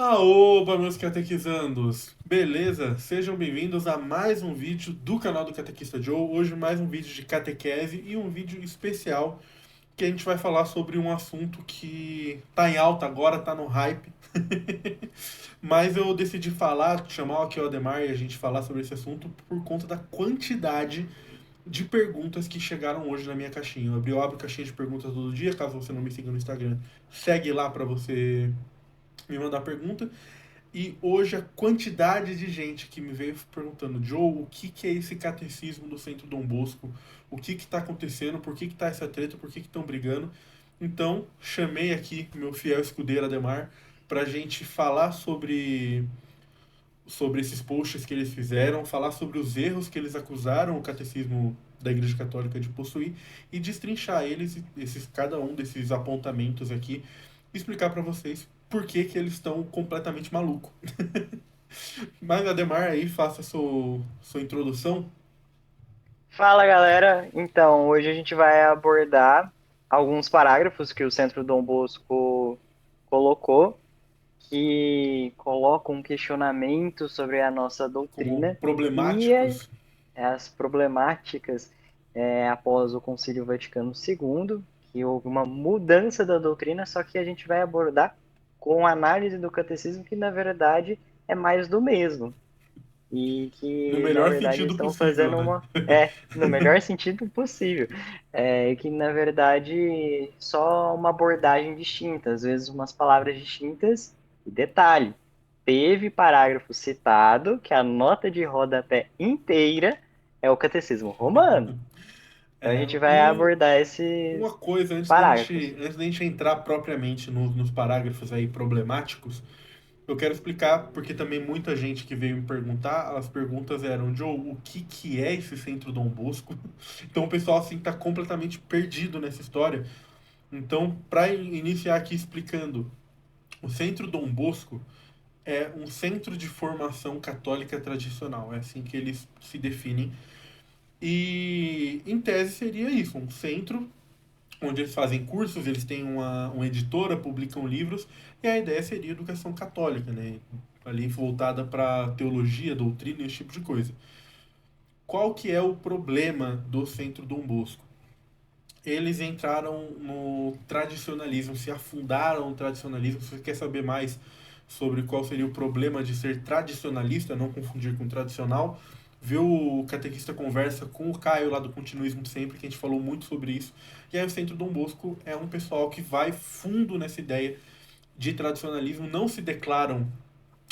Aoba, meus catequizandos! Beleza? Sejam bem-vindos a mais um vídeo do canal do Catequista Joe. Hoje mais um vídeo de catequese e um vídeo especial que a gente vai falar sobre um assunto que tá em alta agora, tá no hype. Mas eu decidi falar, chamar aqui o Ademar e a gente falar sobre esse assunto por conta da quantidade de perguntas que chegaram hoje na minha caixinha. Eu abro caixinha de perguntas todo dia, caso você não me siga no Instagram, segue lá para você me mandar pergunta. E hoje a quantidade de gente que me veio perguntando, Joe, o que, que é esse catecismo do Centro Dom Bosco? O que está acontecendo? Por que está essa treta? Por que estão brigando? Então, chamei aqui meu fiel escudeiro Ademar para a gente falar sobre esses posts que eles fizeram, falar sobre os erros que eles acusaram o catecismo da Igreja Católica de possuir e destrinchar eles, cada um desses apontamentos aqui, e explicar para vocês por que, que eles estão completamente malucos. Mas Ademar, aí faça sua introdução. Fala galera, então hoje a gente vai abordar alguns parágrafos que o Centro Dom Bosco colocou, que colocam um questionamento sobre a nossa Como doutrina e problemáticos. as problemáticas após o Concílio Vaticano II, que houve uma mudança da doutrina, só que a gente vai abordar com análise do catecismo, que na verdade é mais do mesmo e No que na melhor verdade eles sentido estão possível, fazendo né? no melhor sentido possível, que na verdade só uma abordagem distinta, às vezes umas palavras distintas. E detalhe, teve parágrafo citado que a nota de rodapé inteira é o catecismo romano. Então a É, gente vai abordar esses uma coisa, parágrafos. antes da gente entrar propriamente nos parágrafos aí problemáticos, eu quero explicar, porque também muita gente que veio me perguntar, as perguntas eram, Joe, o que, que é esse Centro Dom Bosco? Então o pessoal assim tá completamente perdido nessa história. Então, para iniciar aqui explicando, o Centro Dom Bosco é um centro de formação católica tradicional, é assim que eles se definem. E em tese seria isso, um centro onde eles fazem cursos, eles têm uma editora, publicam livros, e a ideia seria educação católica, né? Ali voltada para teologia, doutrina e esse tipo de coisa. Qual que é o problema do Centro Dom Bosco? Eles entraram no tradicionalismo, se afundaram no tradicionalismo. Se você quer saber mais sobre qual seria o problema de ser tradicionalista, não confundir com tradicional, vê o Catequista Conversa com o Caio lá do Continuismo Sempre, que a gente falou muito sobre isso. E aí o Centro Dom Bosco é um pessoal que vai fundo nessa ideia de tradicionalismo, não se declaram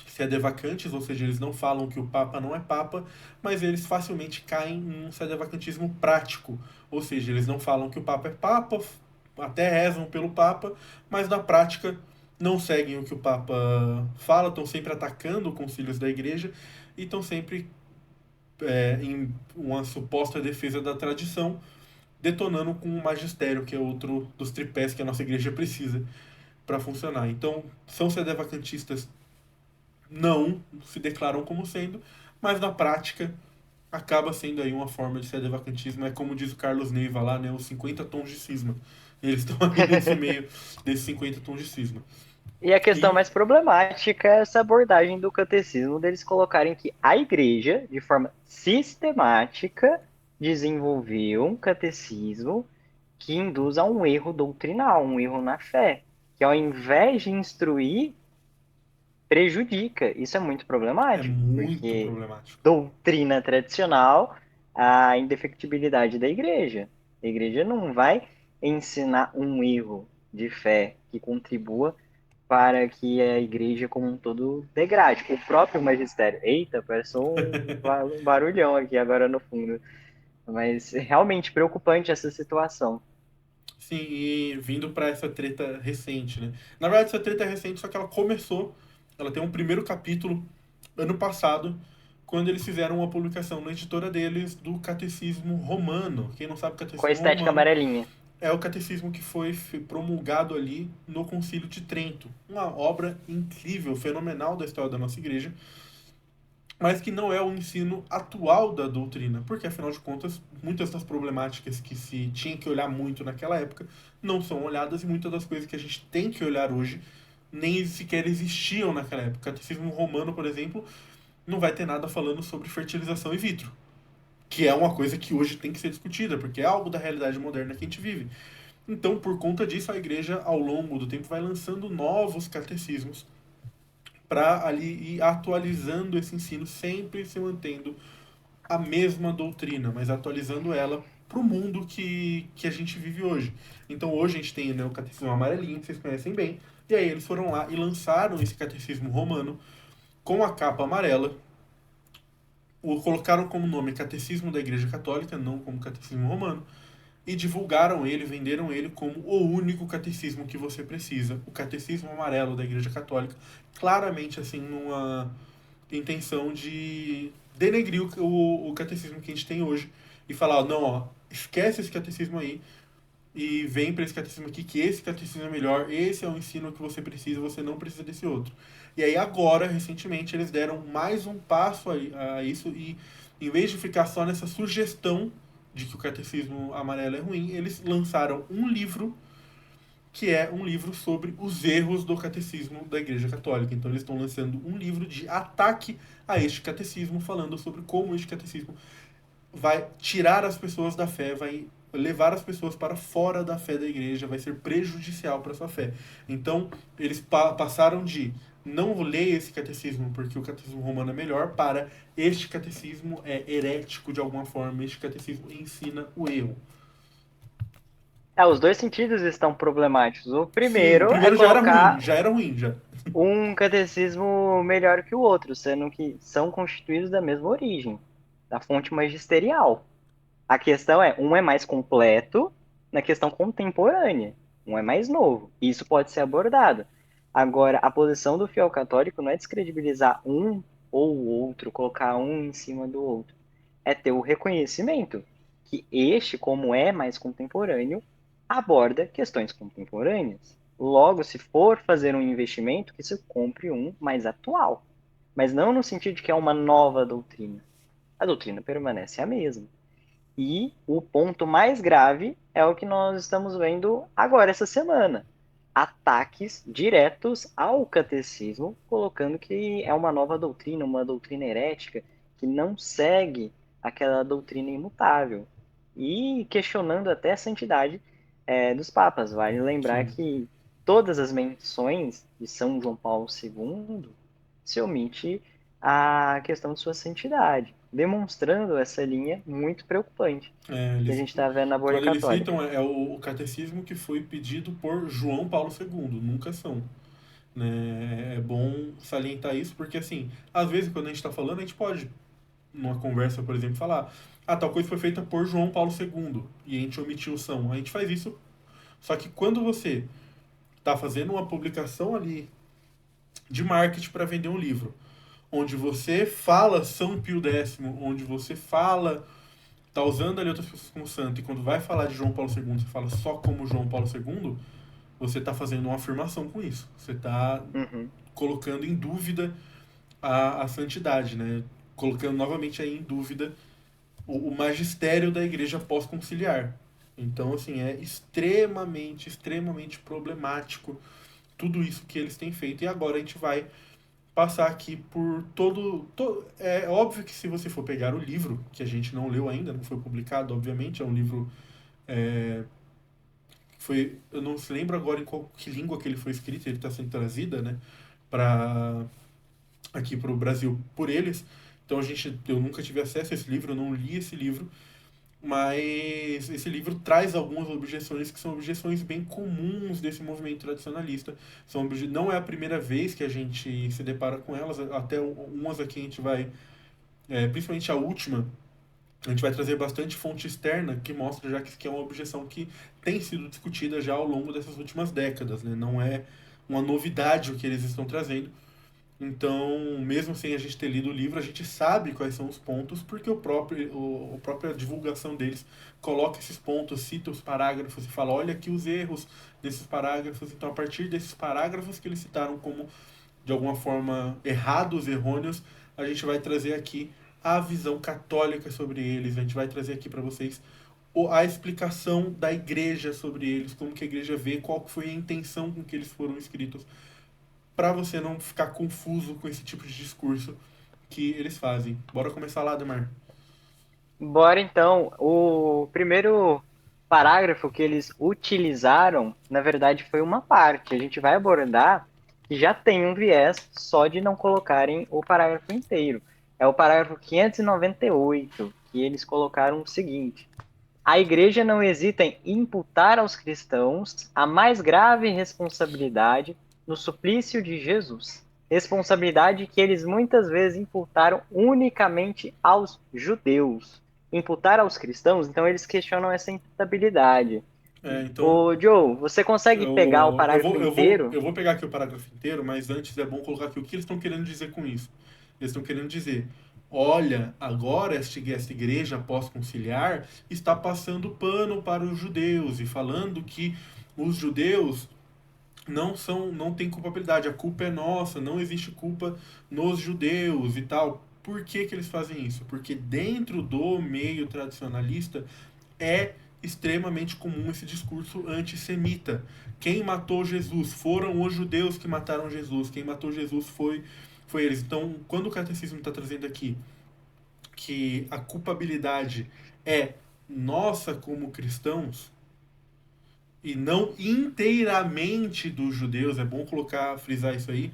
sedevacantes, ou seja, eles não falam que o Papa não é Papa, mas eles facilmente caem em um sedevacantismo prático, ou seja, eles não falam que o Papa é Papa, até rezam pelo Papa, mas na prática não seguem o que o Papa fala, estão sempre atacando os concílios da Igreja e estão sempre em uma suposta defesa da tradição, detonando com o magistério, que é outro dos tripés que a nossa igreja precisa para funcionar. Então, são sedevacantistas, não se declaram como sendo, mas na prática acaba sendo aí uma forma de sedevacantismo. É como diz o Carlos Neiva lá, né? Os 50 tons de cisma. Eles estão ali nesse meio desses 50 tons de cisma. E a questão E mais problemática é essa abordagem do catecismo deles colocarem que a igreja, de forma sistemática, desenvolveu um catecismo que induz a um erro doutrinal, um erro na fé, que ao invés de instruir, prejudica. Isso é muito é problemático, muito porque problemático. doutrina tradicional, a indefectibilidade da igreja. A igreja não vai ensinar um erro de fé que contribua para que a igreja como um todo degrade. O próprio magistério. Eita, parece um barulhão aqui agora no fundo. Mas é realmente preocupante essa situação. Sim, e vindo para essa treta recente, né? Na verdade, essa treta é recente, só que ela começou, ela tem um primeiro capítulo ano passado, quando eles fizeram uma publicação na editora deles do Catecismo Romano. Quem não sabe, o Com a Catecismo estética Romano amarelinha. é o catecismo que foi promulgado ali no Concílio de Trento. Uma obra incrível, fenomenal da história da nossa igreja, mas que não é o ensino atual da doutrina, porque afinal de contas, muitas das problemáticas que se tinha que olhar muito naquela época não são olhadas e muitas das coisas que a gente tem que olhar hoje nem sequer existiam naquela época. O catecismo romano, por exemplo, não vai ter nada falando sobre fertilização in vitro, que é uma coisa que hoje tem que ser discutida, porque é algo da realidade moderna que a gente vive. Então, por conta disso, a igreja, ao longo do tempo, vai lançando novos catecismos para ali ir atualizando esse ensino, sempre se mantendo a mesma doutrina, mas atualizando ela para o mundo que a gente vive hoje. Então, hoje a gente tem, né, o catecismo amarelinho, que vocês conhecem bem, e aí eles foram lá e lançaram esse catecismo romano com a capa amarela, o colocaram como nome Catecismo da Igreja Católica, não como Catecismo Romano, e divulgaram ele, venderam ele como o único catecismo que você precisa, o Catecismo Amarelo da Igreja Católica, claramente assim numa intenção de denegrir o catecismo que a gente tem hoje e falar, não, ó, esquece esse catecismo aí e vem para esse catecismo aqui, que esse catecismo é melhor, esse é o ensino que você precisa, você não precisa desse outro. E aí agora, recentemente, eles deram mais um passo a isso e em vez de ficar só nessa sugestão de que o catecismo amarelo é ruim, eles lançaram um livro que é um livro sobre os erros do catecismo da Igreja Católica. Então eles estão lançando um livro de ataque a este catecismo, falando sobre como este catecismo vai tirar as pessoas da fé, vai levar as pessoas para fora da fé da igreja, vai ser prejudicial para a sua fé. Então, eles passaram de não ler esse catecismo porque o catecismo romano é melhor, para este catecismo é herético de alguma forma, este catecismo ensina o erro. Os dois sentidos estão problemáticos. O Sim, o primeiro é primeiro colocar já era ruim, já. um catecismo melhor que o outro, sendo que são constituídos da mesma origem, da fonte magisterial. A questão é, um é mais completo na questão contemporânea, um é mais novo. Isso pode ser abordado. Agora, a posição do fiel católico não é descredibilizar um ou o outro, colocar um em cima do outro. É ter o reconhecimento que este, como é mais contemporâneo, aborda questões contemporâneas. Logo, se for fazer um investimento, que se compre um mais atual. Mas não no sentido de que é uma nova doutrina. A doutrina permanece a mesma. E o ponto mais grave é o que nós estamos vendo agora, essa semana. Ataques diretos ao catecismo, colocando que é uma nova doutrina, uma doutrina herética, que não segue aquela doutrina imutável. E questionando até a santidade dos papas. Vale lembrar Sim. que todas as menções de São João Paulo II se omite a questão de sua santidade, demonstrando essa linha muito preocupante É, que a gente está vendo na Bolha quando eles Católica. citam, é o catecismo que foi pedido por João Paulo II, nunca são. Né? É bom salientar isso, porque assim, às vezes quando a gente está falando, a gente pode, numa conversa, por exemplo, falar, ah, tal coisa foi feita por João Paulo II, e a gente omitiu o São. A gente faz isso, só que quando você está fazendo uma publicação ali de marketing para vender um livro, onde você fala São Pio X, onde você fala, tá usando ali outras pessoas como santo, e quando vai falar de João Paulo II, você fala só como João Paulo II, você está fazendo uma afirmação com isso. Você está Uhum. colocando em dúvida a santidade, né? Colocando novamente aí em dúvida o magistério da igreja pós-conciliar. Então, assim, é extremamente, extremamente problemático tudo isso que eles têm feito. E agora a gente vai passar aqui por é óbvio que se você for pegar o livro, que a gente não leu ainda, não foi publicado, obviamente, é um livro que foi, eu não se lembro agora em qual que língua que ele foi escrito, ele está sendo trazida, né, para aqui para o Brasil por eles. Então eu nunca tive acesso a esse livro, eu não li esse livro, mas esse livro traz algumas objeções que são objeções bem comuns desse movimento tradicionalista. Não é a primeira vez que a gente se depara com elas, até umas aqui a gente vai, principalmente a última, a gente vai trazer bastante fonte externa que mostra já que isso aqui é uma objeção que tem sido discutida já ao longo dessas últimas décadas, né? Não é uma novidade o que eles estão trazendo. Então, mesmo sem a gente ter lido o livro, a gente sabe quais são os pontos, porque a própria divulgação deles coloca esses pontos, cita os parágrafos e fala, olha aqui os erros desses parágrafos. Então, a partir desses parágrafos que eles citaram como, de alguma forma, errados, errôneos, a gente vai trazer aqui a visão católica sobre eles, a gente vai trazer aqui para vocês a explicação da igreja sobre eles, como que a igreja vê, qual foi a intenção com que eles foram escritos, para você não ficar confuso com esse tipo de discurso que eles fazem. Bora começar lá, Demar. Bora então. O primeiro parágrafo que eles utilizaram, na verdade, foi uma parte. A gente vai abordar que já tem um viés só de não colocarem o parágrafo inteiro. É o parágrafo 598, que eles colocaram o seguinte: a Igreja não hesita em imputar aos cristãos a mais grave responsabilidade no suplício de Jesus. Responsabilidade que eles muitas vezes imputaram unicamente aos judeus. Imputar aos cristãos, então eles questionam essa imputabilidade. Então, Ô, Joe, você consegue pegar o parágrafo inteiro? eu vou pegar aqui o parágrafo inteiro, mas antes é bom colocar aqui o que eles estão querendo dizer com isso. Eles estão querendo dizer, olha, agora esta igreja pós-conciliar está passando pano para os judeus e falando que os judeus não têm culpabilidade, a culpa é nossa, não existe culpa nos judeus e tal. Por que que eles fazem isso? Porque dentro do meio tradicionalista é extremamente comum esse discurso antissemita. Quem matou Jesus foram os judeus que mataram Jesus. Quem matou Jesus foi eles. Então, quando o catecismo está trazendo aqui que a culpabilidade é nossa como cristãos e não inteiramente dos judeus, é bom colocar, frisar isso aí.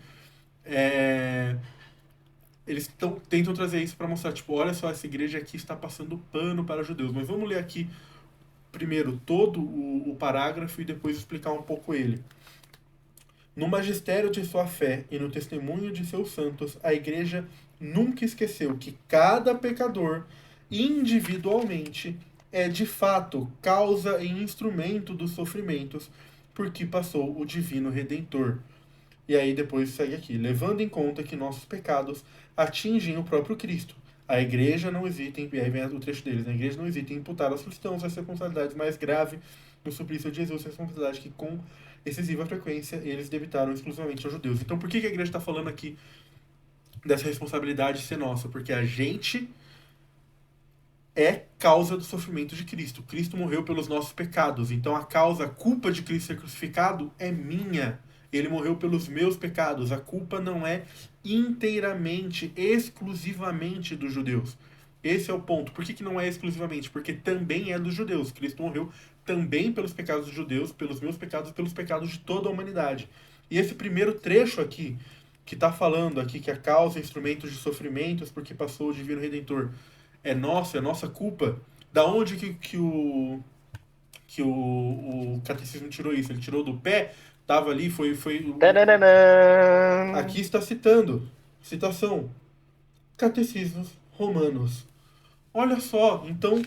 Eles tentam trazer isso para mostrar, tipo, olha só, essa igreja aqui está passando pano para judeus. Mas vamos ler aqui primeiro todo o parágrafo e depois explicar um pouco ele. No magistério de sua fé e no testemunho de seus santos, a Igreja nunca esqueceu que cada pecador, individualmente, é de fato causa e instrumento dos sofrimentos por que passou o Divino Redentor. E aí depois segue aqui, levando em conta que nossos pecados atingem o próprio Cristo. A igreja não hesita em, e aí vem o trecho deles, a igreja não hesita em imputar aos cristãos as responsabilidades mais graves no suplício de Jesus, responsabilidade que com excessiva frequência eles debitaram exclusivamente aos judeus. Então por que a igreja está falando aqui dessa responsabilidade ser nossa? Porque a gente é causa do sofrimento de Cristo. Cristo morreu pelos nossos pecados. Então a causa, a culpa de Cristo ser crucificado é minha. Ele morreu pelos meus pecados. A culpa não é inteiramente, exclusivamente dos judeus. Esse é o ponto. Por que não é exclusivamente? Porque também é dos judeus. Cristo morreu também pelos pecados dos judeus, pelos meus pecados, pelos pecados de toda a humanidade. E esse primeiro trecho aqui, que está falando aqui que a causa é instrumentos de sofrimentos porque passou o Divino Redentor, é nossa culpa. Da onde o catecismo tirou isso? Ele tirou do pé, tava ali, Tadadadã! aqui está citando, citação, Catecismos Romanos. Olha só, então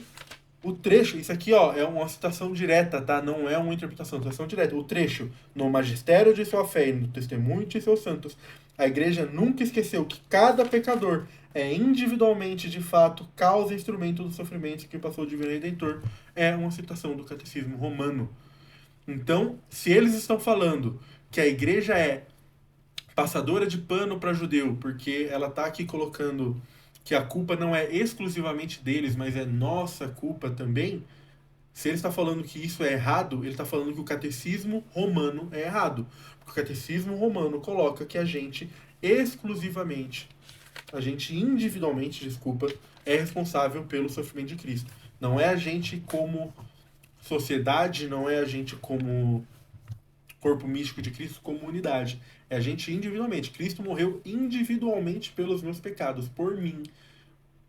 o trecho, isso aqui ó, é uma citação direta, tá? Não é uma interpretação, é uma citação direta. O trecho, no magistério de sua fé e no testemunho de seus santos, a igreja nunca esqueceu que cada pecador é individualmente, de fato, causa e instrumento do sofrimento que passou o Divino Redentor. É uma citação do Catecismo Romano. Então, se eles estão falando que a igreja é passadora de pano para judeu, porque ela está aqui colocando que a culpa não é exclusivamente deles, mas é nossa culpa também. Se ele está falando que isso é errado, ele está falando que o catecismo romano é errado. Porque o catecismo romano coloca que a gente exclusivamente, a gente individualmente, desculpa, é responsável pelo sofrimento de Cristo. Não é a gente como sociedade, não é a gente como corpo místico de Cristo, como unidade. É a gente individualmente. Cristo morreu individualmente pelos meus pecados, por mim.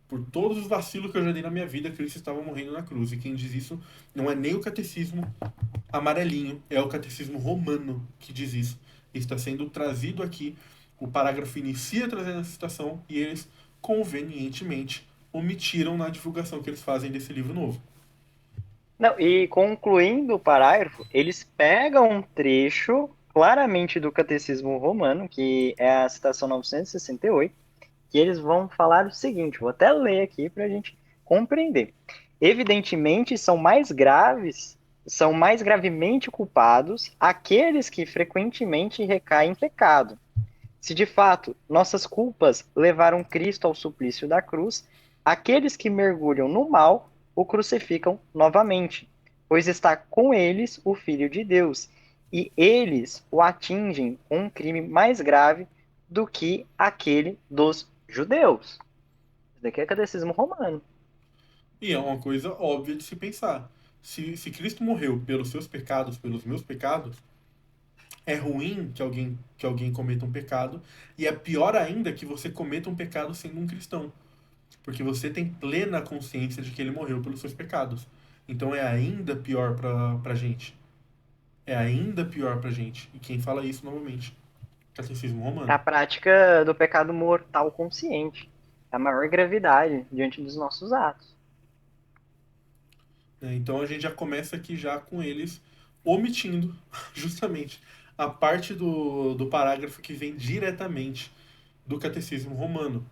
Por todos os vacilos que eu já dei na minha vida, Cristo estava morrendo na cruz. E quem diz isso não é nem o catecismo amarelinho, é o catecismo romano que diz isso. E está sendo trazido aqui, o parágrafo inicia trazendo essa citação e eles convenientemente omitiram na divulgação que eles fazem desse livro novo. Não, e concluindo o parágrafo, eles pegam um trecho claramente do Catecismo Romano, que é a citação 968, que eles vão falar o seguinte, vou até ler aqui para a gente compreender. Evidentemente, são mais gravemente culpados aqueles que frequentemente recaem em pecado. Se de fato nossas culpas levaram Cristo ao suplício da cruz, aqueles que mergulham no mal o crucificam novamente, pois está com eles o Filho de Deus, e eles o atingem com um crime mais grave do que aquele dos judeus. Isso daqui é catecismo romano. E é uma coisa óbvia de se pensar. Se Cristo morreu pelos seus pecados, pelos meus pecados, é ruim que alguém cometa um pecado, e é pior ainda que você cometa um pecado sendo um cristão, porque você tem plena consciência de que ele morreu pelos seus pecados. Então é ainda pior pra gente. É ainda pior pra gente. E quem fala isso novamente? Catecismo É a Romano. prática do pecado mortal consciente. É a maior gravidade diante dos nossos atos. Né? Então a gente já começa aqui já com eles omitindo justamente a parte do parágrafo que vem diretamente do Catecismo Romano,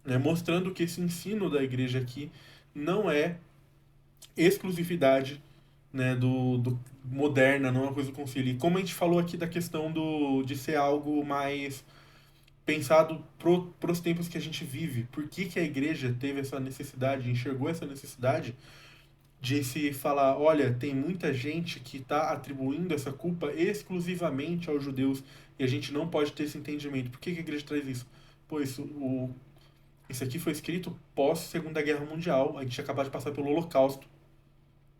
né? Mostrando que esse ensino da igreja aqui não é exclusividade, né, do moderna, não é uma coisa do concílio. E como a gente falou aqui da questão de ser algo mais pensado pros tempos que a gente vive. Por que, que a igreja teve essa necessidade, enxergou essa necessidade de se falar, olha, tem muita gente que está atribuindo essa culpa exclusivamente aos judeus e a gente não pode ter esse entendimento. Por que, que a igreja traz isso? Pô, isso aqui foi escrito pós Segunda Guerra Mundial, a gente acabou de passar pelo Holocausto,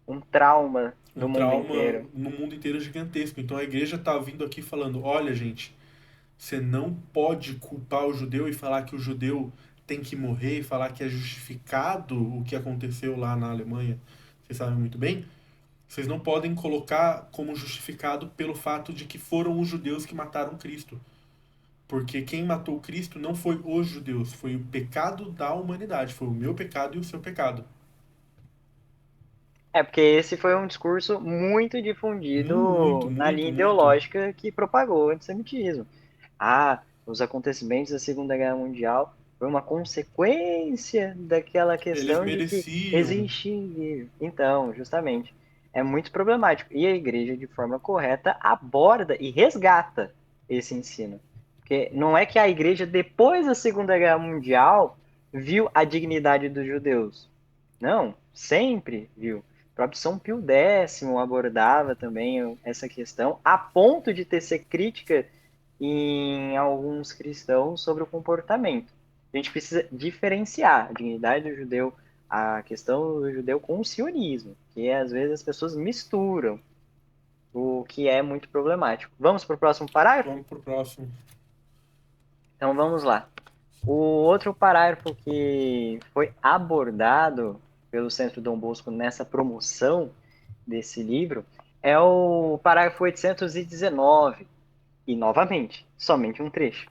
Um trauma um do mundo trauma inteiro. no mundo inteiro gigantesco. Então a igreja está vindo aqui falando, olha, gente, você não pode culpar o judeu e falar que o judeu tem que morrer e falar que é justificado o que aconteceu lá na Alemanha. Vocês sabem muito bem. Vocês não podem colocar como justificado pelo fato de que foram os judeus que mataram Cristo. Porque quem matou Cristo não foi os judeus, foi o pecado da humanidade, foi o meu pecado e o seu pecado. É porque esse foi um discurso muito Muito, difundido na muito, linha muito. ideológica que propagou o antissemitismo. Ah, os acontecimentos da Segunda Guerra Mundial foi uma consequência daquela Eles questão de que mereciam. existe. Então, justamente, é muito problemático. E a igreja, de forma correta, aborda e resgata esse ensino. Porque não é que a igreja, depois da Segunda Guerra Mundial, viu a dignidade dos judeus. Não, sempre viu. O próprio São Pio X abordava também essa questão, a ponto de tecer crítica em alguns cristãos sobre o comportamento. A gente precisa diferenciar a dignidade do judeu, a questão do judeu com o sionismo, que às vezes as pessoas misturam, o que é muito problemático. Vamos para o próximo parágrafo? Vamos pro próximo. Então vamos lá. O outro parágrafo que foi abordado pelo Centro Dom Bosco nessa promoção desse livro é o parágrafo 819. E, novamente, somente um trecho.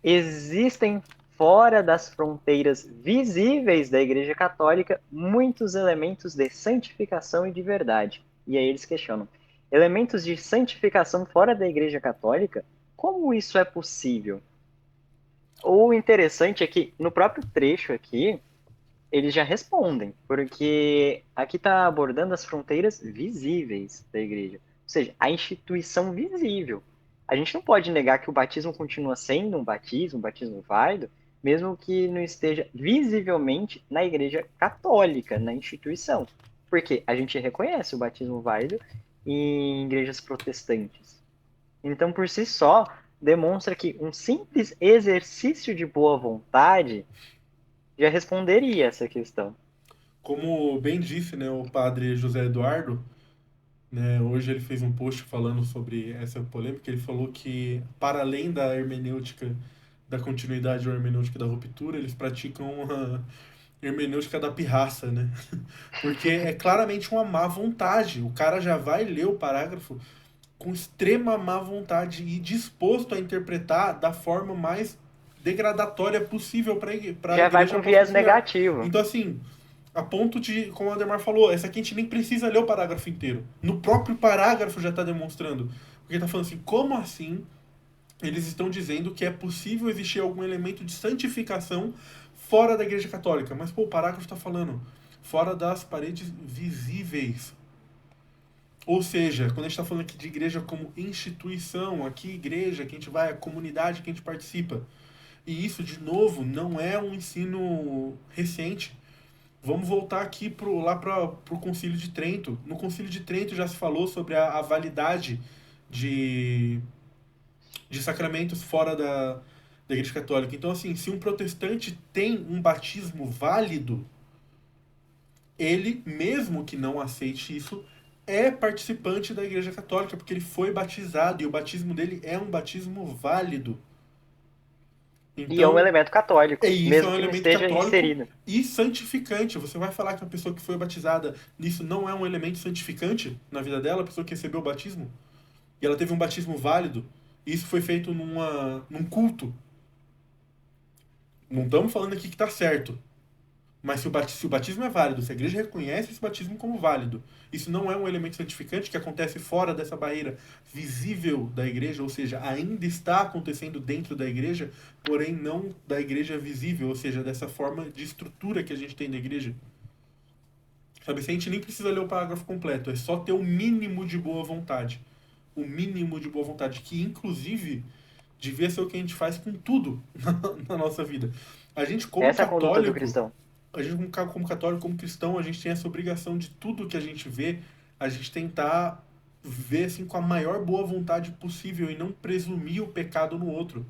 Existem, fora das fronteiras visíveis da Igreja Católica, muitos elementos de santificação e de verdade. E aí eles questionam: elementos de santificação fora da Igreja Católica? Como isso é possível? O interessante é que, no próprio trecho aqui, eles já respondem, porque aqui está abordando as fronteiras visíveis da igreja, ou seja, a instituição visível. A gente não pode negar que o batismo continua sendo um batismo válido, mesmo que não esteja visivelmente na igreja católica, na instituição. Porque a gente reconhece o batismo válido em igrejas protestantes. Então, por si só, demonstra que um simples exercício de boa vontade já responderia essa questão. Como bem disse, né, o padre José Eduardo, né, hoje ele fez um post falando sobre essa polêmica. Ele falou que, para além da hermenêutica da continuidade ou hermenêutica da ruptura, eles praticam uma hermenêutica da pirraça, né? Porque é claramente uma má vontade. O cara já vai ler o parágrafo com extrema má vontade e disposto a interpretar da forma mais degradatória possível para a Já vai igreja com viés apóstolo. negativo. Então, assim, a ponto de, como o Ademar falou, essa aqui a gente nem precisa ler o parágrafo inteiro. No próprio parágrafo já está demonstrando. Porque está falando assim, como assim eles estão dizendo que é possível existir algum elemento de santificação fora da igreja católica? Mas, pô, o parágrafo está falando fora das paredes visíveis. Ou seja, quando a gente está falando aqui de igreja como instituição, aqui igreja, que a gente vai, a comunidade que a gente participa. E isso, de novo, não é um ensino recente. Vamos voltar aqui lá para o Concílio de Trento. No Concílio de Trento já se falou sobre a validade de, de sacramentos fora da Igreja Católica. Então, assim, se um protestante tem um batismo válido, ele, mesmo que não aceite isso, é participante da Igreja Católica, porque ele foi batizado e o batismo dele é um batismo válido. E é um Então, elemento católico, isso é mesmo um que não elemento esteja católico inserido. e santificante. Você vai falar que uma pessoa que foi batizada nisso não é um elemento santificante na vida dela, a pessoa que recebeu o batismo, e ela teve um batismo válido, e isso foi feito num culto. Não estamos falando aqui que está certo. Mas se o batismo é válido, se a igreja reconhece esse batismo como válido, isso não é um elemento santificante que acontece fora dessa barreira visível da igreja, ou seja, ainda está acontecendo dentro da igreja, porém não da igreja visível, ou seja, dessa forma de estrutura que a gente tem na igreja. Sabe, se a gente nem precisa ler o parágrafo completo, é só ter o mínimo de boa vontade. O mínimo de boa vontade, que inclusive devia ser o que a gente faz com tudo na nossa vida. A gente, como Essa é a conduta do católico, cristão. a gente como católico, como cristão, a gente tem essa obrigação de tudo que a gente vê, a gente tentar ver assim com a maior boa vontade possível e não presumir o pecado no outro,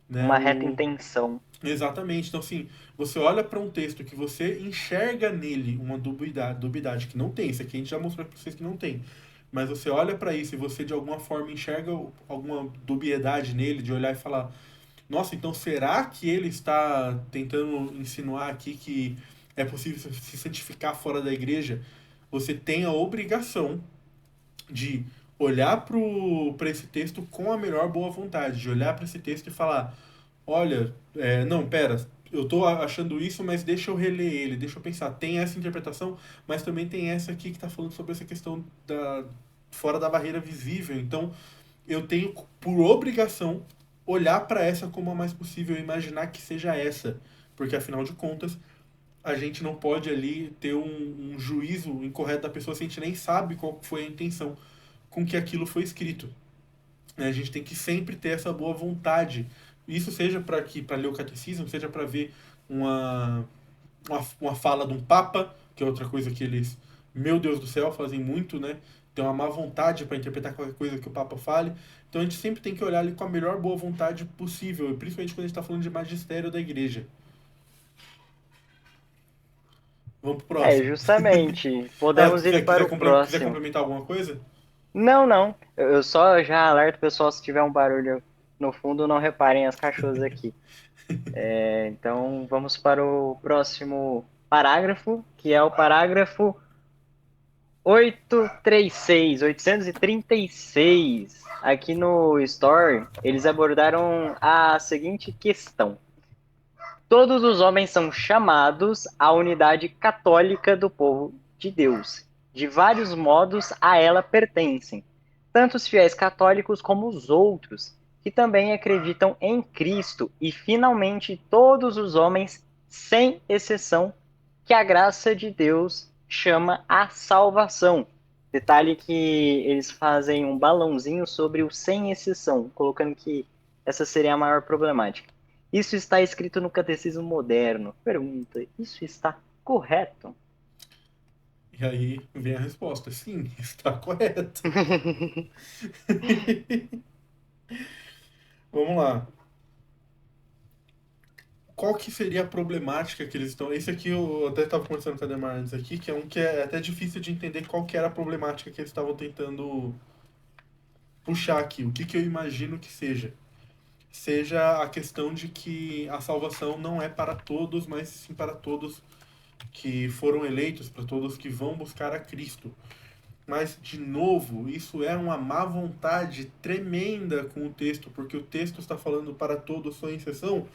né? Uma reta intenção. Exatamente. Então assim, você olha para um texto que você enxerga nele uma dubiedade que não tem, isso aqui a gente já mostrou para vocês que não tem. Mas você olha para isso e você de alguma forma enxerga alguma dubiedade nele, de olhar e falar: nossa, então será que ele está tentando insinuar aqui que é possível se santificar fora da igreja? Você tem a obrigação de olhar para esse texto com a melhor boa vontade, de olhar para esse texto e falar: olha, não, pera, eu estou achando isso, mas deixa eu reler ele, deixa eu pensar. Tem essa interpretação, mas também tem essa aqui que está falando sobre essa questão da fora da barreira visível. Então, eu tenho por obrigação olhar para essa como a mais possível e imaginar que seja essa, porque afinal de contas a gente não pode ali ter um juízo incorreto da pessoa se a gente nem sabe qual foi a intenção com que aquilo foi escrito, né? A gente tem que sempre ter essa boa vontade. Isso seja para ler o catecismo, seja para ver uma, uma fala de um papa, que é outra coisa que eles, meu Deus do céu, fazem muito, né? Tem uma má vontade para interpretar qualquer coisa que o papa fale. Então a gente sempre tem que olhar ali com a melhor boa vontade possível, principalmente quando a gente está falando de magistério da igreja. Vamos pro É, próximo. justamente. Ah, Podemos ir para o quiser próximo. complementar alguma coisa? Não, não. Eu só já alerto o pessoal se tiver um barulho no fundo, não reparem as cachorras aqui. Então, vamos para o próximo parágrafo, que é o parágrafo 836. Aqui no Store, eles abordaram a seguinte questão: todos os homens são chamados à unidade católica do povo de Deus. De vários modos a ela pertencem, tanto os fiéis católicos como os outros, que também acreditam em Cristo, e finalmente todos os homens, sem exceção, que a graça de Deus chama a salvação. Detalhe que eles fazem um balãozinho sobre o sem exceção, colocando que essa seria a maior problemática. Isso está escrito no Catecismo Moderno. Pergunta: isso está correto? E aí vem a resposta: sim, está correto. Vamos lá. Qual que seria a problemática que eles estão. Esse aqui eu até estava conversando com a Demar antes aqui, que é um que é até difícil de entender qual que era a problemática que eles estavam tentando puxar aqui. O que, que eu imagino que seja? Seja a questão de que a salvação não é para todos, mas sim para todos que foram eleitos, para todos que vão buscar a Cristo. Mas, de novo, isso é uma má vontade tremenda com o texto, porque o texto está falando para todos, sem exceção,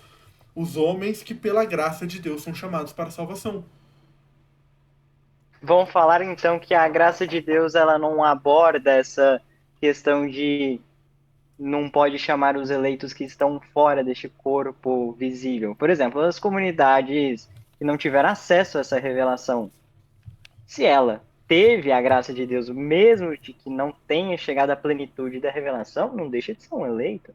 os homens que, pela graça de Deus, são chamados para a salvação. Vamos falar então que a graça de Deus ela não aborda essa questão de não pode chamar os eleitos que estão fora deste corpo visível. Por exemplo, as comunidades que não tiveram acesso a essa revelação, se ela teve a graça de Deus, mesmo de que não tenha chegado à plenitude da revelação, não deixa de ser um eleito.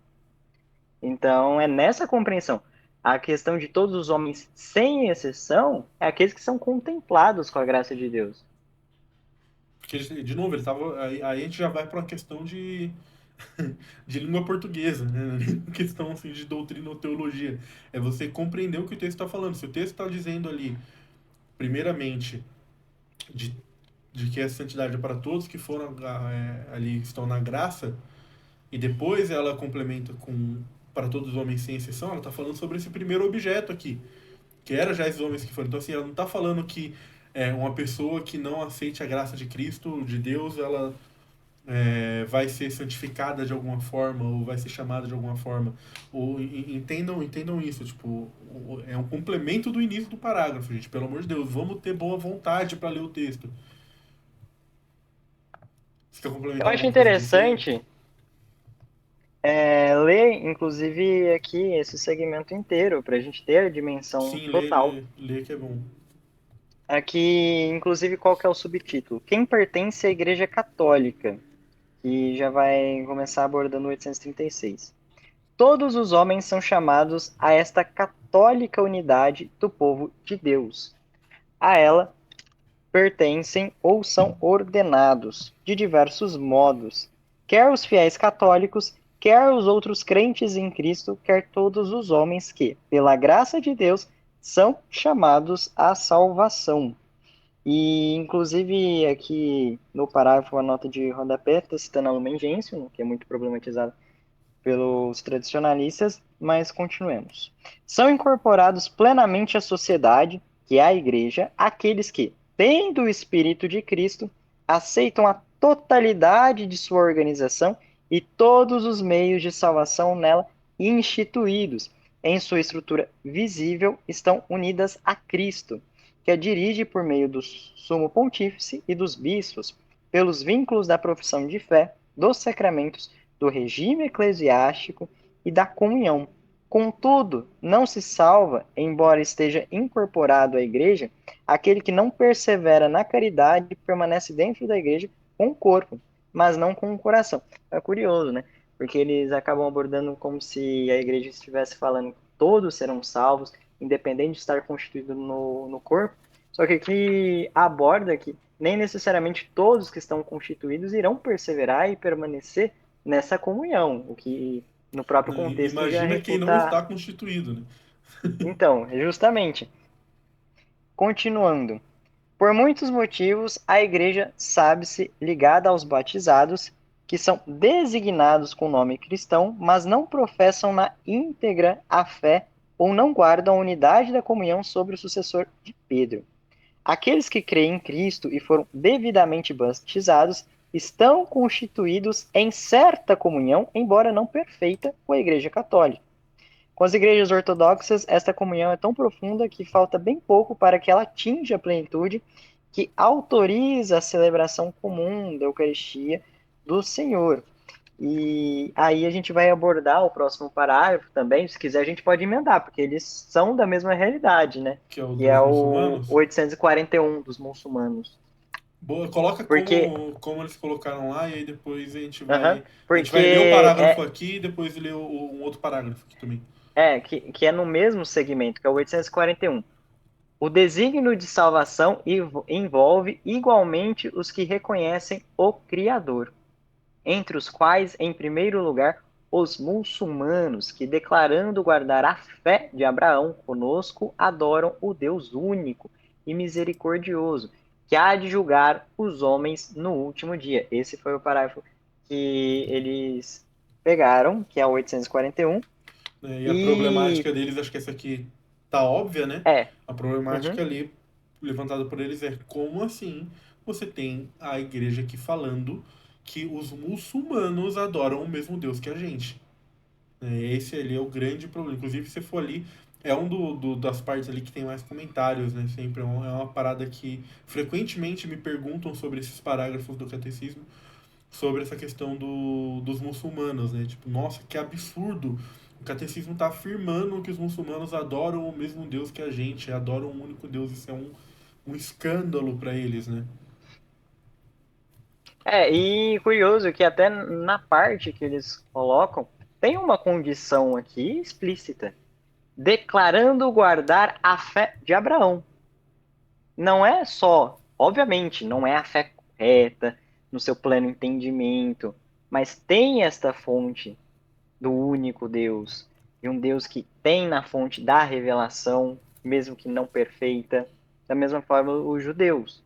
Então, é nessa compreensão. A questão de todos os homens, sem exceção, é aqueles que são contemplados com a graça de Deus. Porque, de novo, ele tava, aí a gente já vai para uma questão de de língua portuguesa, né? Não é nem questão assim, de doutrina ou teologia. É você compreender o que o texto está falando. Se o texto está dizendo ali, primeiramente, de, de que a santidade é para todos que foram ali, estão na graça, e depois ela complementa com para todos os homens sem exceção, ela está falando sobre esse primeiro objeto aqui, que era já esses homens que foram. Então, assim, ela não está falando que uma pessoa que não aceite a graça de Cristo, de Deus, ela vai ser santificada de alguma forma ou vai ser chamada de alguma forma. Ou entendam isso, tipo, é um complemento do início do parágrafo, gente. Pelo amor de Deus, vamos ter boa vontade para ler o texto. Você quer Eu complementar acho alguma coisa desse aí? interessante ler, inclusive, aqui esse segmento inteiro, para a gente ter a dimensão Sim, total. lê que é bom. Aqui, inclusive, qual que é o subtítulo? Quem pertence à Igreja Católica? Que já vai começar abordando 836. Todos os homens são chamados a esta católica unidade do povo de Deus. A ela pertencem ou são ordenados, de diversos modos, quer os fiéis católicos, quer os outros crentes em Cristo, quer todos os homens que, pela graça de Deus, são chamados à salvação. E, inclusive, aqui no parágrafo, a nota de rodapé está citando a Lumen Gentium, que é muito problematizada pelos tradicionalistas, mas continuemos. São incorporados plenamente à sociedade, que é a igreja, aqueles que, tendo o Espírito de Cristo, aceitam a totalidade de sua organização e todos os meios de salvação nela instituídos, em sua estrutura visível, estão unidas a Cristo, que a dirige por meio do sumo pontífice e dos bispos, pelos vínculos da profissão de fé, dos sacramentos, do regime eclesiástico e da comunhão. Contudo, não se salva, embora esteja incorporado à igreja, aquele que não persevera na caridade e permanece dentro da igreja com o corpo, mas não com o coração. É curioso, né? Porque eles acabam abordando como se a igreja estivesse falando que todos serão salvos, independente de estar constituído no corpo. Só que aqui aborda que nem necessariamente todos que estão constituídos irão perseverar e permanecer nessa comunhão, o que no próprio contexto já Imagina quem não refuta. está constituído, né? Então, justamente, continuando. Por muitos motivos, a igreja sabe-se ligada aos batizados, que são designados com nome cristão, mas não professam na íntegra a fé ou não guardam a unidade da comunhão sobre o sucessor de Pedro. Aqueles que creem em Cristo e foram devidamente batizados estão constituídos em certa comunhão, embora não perfeita, com a Igreja Católica. Com as igrejas ortodoxas, esta comunhão é tão profunda que falta bem pouco para que ela atinja a plenitude que autoriza a celebração comum da Eucaristia do Senhor. E aí a gente vai abordar o próximo parágrafo também, se quiser a gente pode emendar, porque eles são da mesma realidade, né? Que é o Que é dos o muçulmanos. 841 dos muçulmanos. Boa, coloca Porque, como eles colocaram lá e aí depois uhum, a gente vai ler o porque parágrafo aqui e depois ler um outro parágrafo aqui também. que é no mesmo segmento, que é o 841. O desígnio de salvação envolve igualmente os que reconhecem o Criador, entre os quais, em primeiro lugar, os muçulmanos, que, declarando guardar a fé de Abraão conosco, adoram o Deus único e misericordioso, que há de julgar os homens no último dia. Esse foi o parágrafo que eles pegaram, que é o 841, Né? E a e problemática deles, acho que essa aqui tá óbvia, né? é, A uhum, problemática ali levantada por eles é como assim você tem a igreja aqui falando que os muçulmanos adoram o mesmo Deus que a gente. Esse ali é o grande problema. Inclusive, se for ali, é das partes ali que tem mais comentários, né? Sempre é uma parada que frequentemente me perguntam sobre esses parágrafos do catecismo, sobre essa questão dos muçulmanos, né? Tipo, nossa, que absurdo! O catecismo está afirmando que os muçulmanos adoram o mesmo Deus que a gente, adoram um único Deus. Isso é um escândalo para eles, né? e curioso que até na parte que eles colocam, tem uma condição aqui explícita, declarando guardar a fé de Abraão. Não é só, obviamente, não é a fé correta, no seu pleno entendimento. mas tem esta fonte do único Deus, de um Deus que tem na fonte da revelação, mesmo que não perfeita. Da mesma forma, os judeus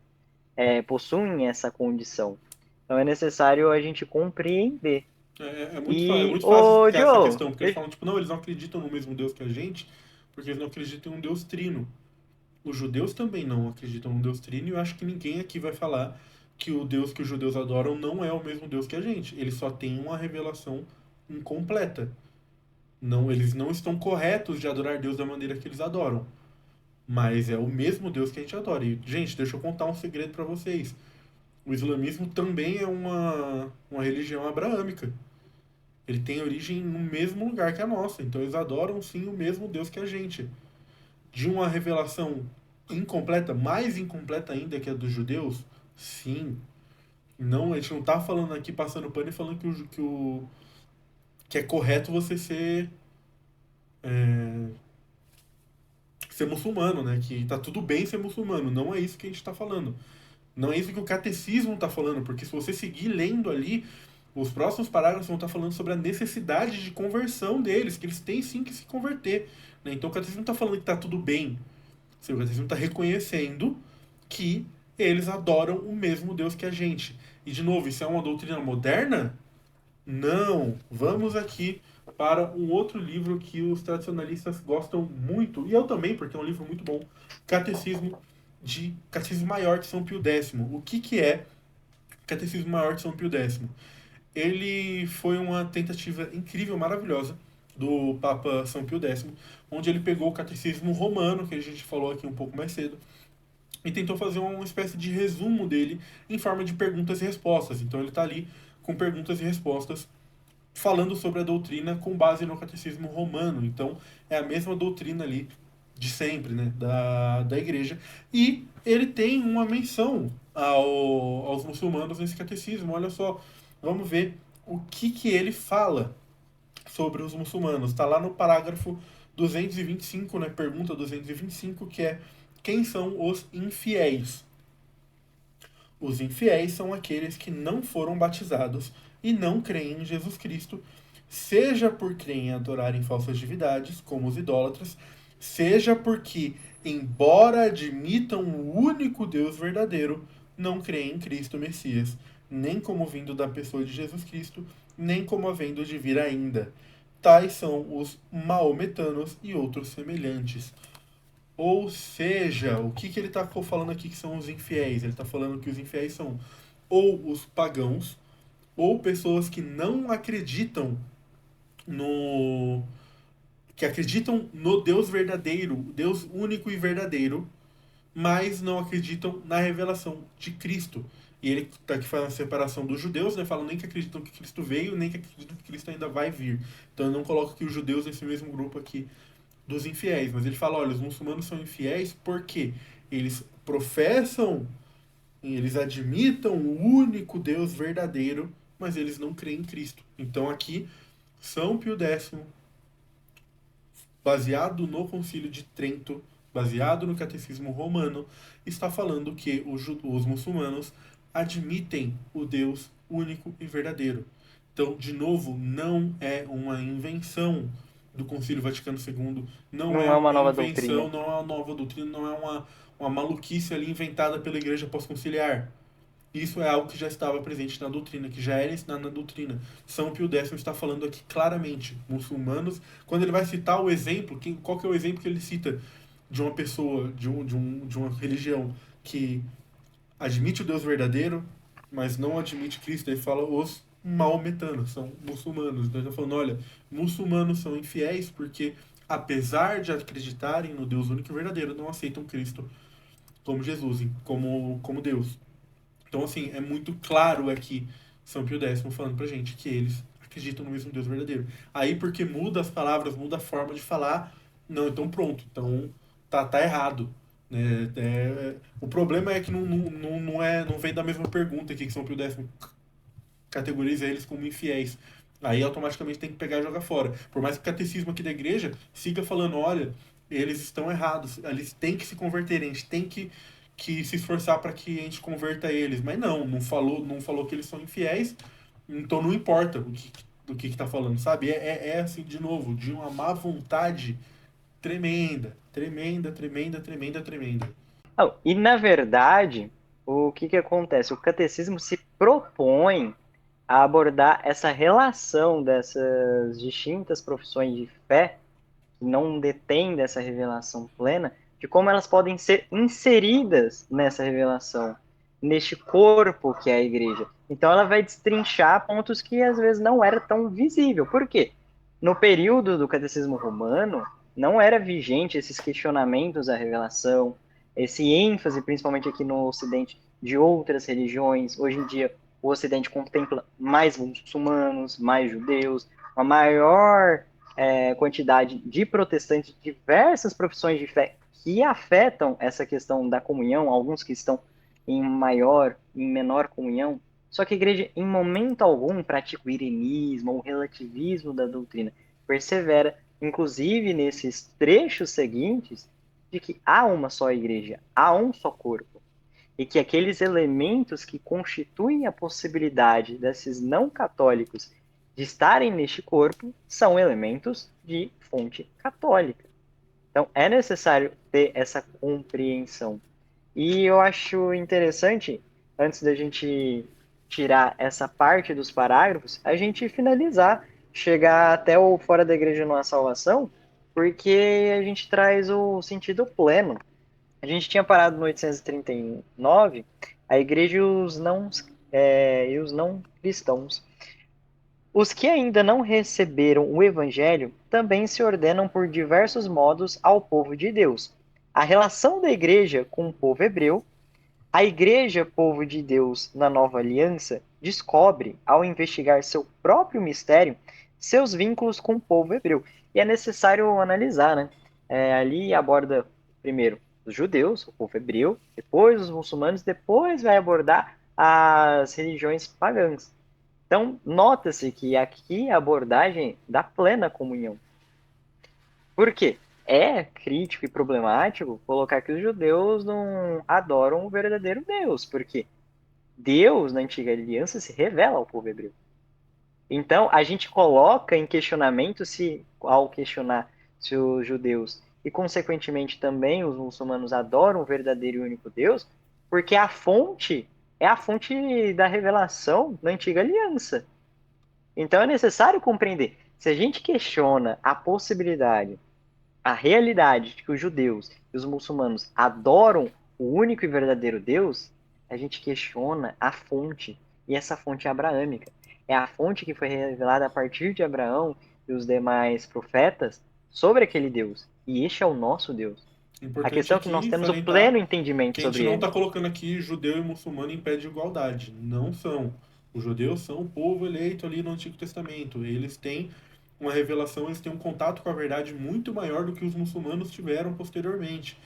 possuem essa condição. Então é necessário a gente compreender. É E, muito fácil ô explicar essa Joe, questão, porque eles falam, tipo, não, eles não acreditam no mesmo Deus que a gente, porque eles não acreditam em um Deus trino. Os judeus também não acreditam num Deus trino, e eu acho que ninguém aqui vai falar que o Deus que os judeus adoram não é o mesmo Deus que a gente. Eles só têm uma revelação incompleta. Não, eles não estão corretos de adorar Deus da maneira que eles adoram. Mas é o mesmo Deus que a gente adora. E, gente, deixa eu contar um segredo para vocês. O islamismo também é uma religião abraâmica. Ele tem origem no mesmo lugar que a nossa. Então eles adoram sim o mesmo Deus que a gente. De uma revelação incompleta, mais incompleta ainda que a dos judeus, sim. Não, a gente não tá falando aqui passando pano e falando que é correto você ser muçulmano, né? Que tá tudo bem ser muçulmano. Não é isso que a gente tá falando. Não é isso que o catecismo tá falando, porque se você seguir lendo ali, os próximos parágrafos vão estar falando sobre a necessidade de conversão deles, que eles têm sim que se converter. Né? Então o catecismo não está falando que está tudo bem. O catecismo está reconhecendo que eles adoram o mesmo Deus que a gente. E de novo, isso é uma doutrina moderna? Não. Vamos aqui para um outro livro que os tradicionalistas gostam muito, e eu também, porque é um livro muito bom, Catecismo Maior de São Pio X. O que é Catecismo Maior de São Pio X? Ele foi uma tentativa incrível, maravilhosa, do Papa São Pio X, onde ele pegou o catecismo romano, que a gente falou aqui um pouco mais cedo, e tentou fazer uma espécie de resumo dele em forma de perguntas e respostas. Então ele está ali com perguntas e respostas falando sobre a doutrina com base no catecismo romano. Então é a mesma doutrina ali de sempre, né, da igreja. E ele tem uma menção aos muçulmanos nesse catecismo. Olha só, vamos ver o que ele fala sobre os muçulmanos. Está lá no parágrafo 225, né, pergunta 225, que é: quem são os infiéis? Os infiéis são aqueles que não foram batizados e não creem em Jesus Cristo, seja por crerem em adorar em falsas divindades, como os idólatras, seja porque, embora admitam o único Deus verdadeiro, não creem em Cristo Messias, nem como vindo da pessoa de Jesus Cristo, nem como havendo de vir ainda. Tais são os maometanos e outros semelhantes. Ou seja, o que ele está falando aqui que são os infiéis? Ele está falando que os infiéis são ou os pagãos, ou pessoas que não acreditam no. Que acreditam no Deus verdadeiro, Deus único e verdadeiro, mas não acreditam na revelação de Cristo. E ele está aqui fazendo a separação dos judeus, né? Falando nem que acreditam que Cristo veio, nem que acreditam que Cristo ainda vai vir. Então ele não coloca aqui os judeus nesse mesmo grupo aqui dos infiéis, mas ele fala, olha, os muçulmanos são infiéis porque eles professam, eles admitam o único Deus verdadeiro, mas eles não creem em Cristo. Então aqui, São Pio X, baseado no Concílio de Trento, baseado no Catecismo Romano, está falando que os muçulmanos admitem o Deus único e verdadeiro. Então, de novo, não é uma invenção do Concílio Vaticano II, não não é é uma uma nova invenção, doutrina. não é uma nova doutrina, não é uma maluquice ali inventada pela Igreja pós-conciliar. Isso é algo que já estava presente na doutrina, que já era ensinado na doutrina. São Pio X está falando aqui claramente. Muçulmanos, quando ele vai citar o exemplo, qual que é o exemplo que ele cita de uma pessoa, de uma religião que admite o Deus verdadeiro, mas não admite Cristo? Ele fala os maometanos, são muçulmanos. Então ele está falando, olha, muçulmanos são infiéis porque, apesar de acreditarem no Deus único e verdadeiro, não aceitam Cristo como Jesus, como Deus. Então, assim, é muito claro aqui São Pio X falando pra gente que eles acreditam no mesmo Deus verdadeiro. Aí, porque muda as palavras, muda a forma de falar, não, então pronto, então tá errado. Né? O problema é que não vem da mesma pergunta aqui que São Pio X categoriza eles como infiéis. Aí automaticamente tem que pegar e jogar fora. Por mais que o catecismo aqui da igreja siga falando, olha, eles estão errados, eles têm que se converter, a gente tem que se esforçar para que a gente converta eles. Mas não falou que eles são infiéis, Então não importa do que tá falando, sabe? É assim, de novo, de uma má vontade tremenda. Tremenda, tremenda, tremenda, tremenda. Não, e na verdade, o que que acontece? O catecismo se propõe a abordar essa relação dessas distintas profissões de fé que não detêm dessa revelação plena, de como elas podem ser inseridas nessa revelação, neste corpo que é a igreja. Então ela vai destrinchar pontos que às vezes não era tão visível. Por quê? No período do catecismo romano, não era vigente esses questionamentos à revelação, esse ênfase, principalmente aqui no Ocidente, de outras religiões. Hoje em dia, o Ocidente contempla mais muçulmanos, mais judeus, uma maior quantidade de protestantes de diversas profissões de fé que afetam essa questão da comunhão, alguns que estão em maior, em menor comunhão. Só que a igreja, em momento algum, pratica o irenismo ou o relativismo da doutrina. Persevera, inclusive nesses trechos seguintes, de que há uma só igreja, há um só corpo. E que aqueles elementos que constituem a possibilidade desses não católicos de estarem neste corpo são elementos de fonte católica. Então, é necessário ter essa compreensão. E eu acho interessante, antes da gente tirar essa parte dos parágrafos, a gente finalizar, chegar até o fora da igreja numa salvação, porque a gente traz o sentido pleno. A gente tinha parado no 839, a igreja e os não cristãos. Os que ainda não receberam o Evangelho também se ordenam por diversos modos ao povo de Deus. A relação da igreja com o povo hebreu, a igreja, povo de Deus na nova aliança, descobre, ao investigar seu próprio mistério, seus vínculos com o povo hebreu. E é necessário analisar, né? Ali aborda primeiro os judeus, o povo hebreu, depois os muçulmanos, depois vai abordar as religiões pagãs. Então, nota-se que aqui a abordagem da plena comunhão. Por quê? É crítico e problemático colocar que os judeus não adoram o verdadeiro Deus, porque Deus, na antiga aliança, se revela ao povo hebreu. Então, a gente coloca em questionamento se, ao questionar se os judeus e, consequentemente, também os muçulmanos adoram o verdadeiro e único Deus, porque a fonte é a fonte da revelação na antiga aliança. Então é necessário compreender. Se a gente questiona a possibilidade, a realidade de que os judeus e os muçulmanos adoram o único e verdadeiro Deus, a gente questiona a fonte. E essa fonte é abraâmica. É a fonte que foi revelada a partir de Abraão e os demais profetas sobre aquele Deus. E este é o nosso Deus. O A importante questão é que nós aqui temos o pleno salientar entendimento que a gente sobre não ele. está colocando aqui judeu e muçulmano em pé de igualdade. Não são. Os judeus são o povo eleito ali no Antigo Testamento. Eles têm uma revelação, eles têm um contato com a verdade muito maior do que os muçulmanos tiveram posteriormente.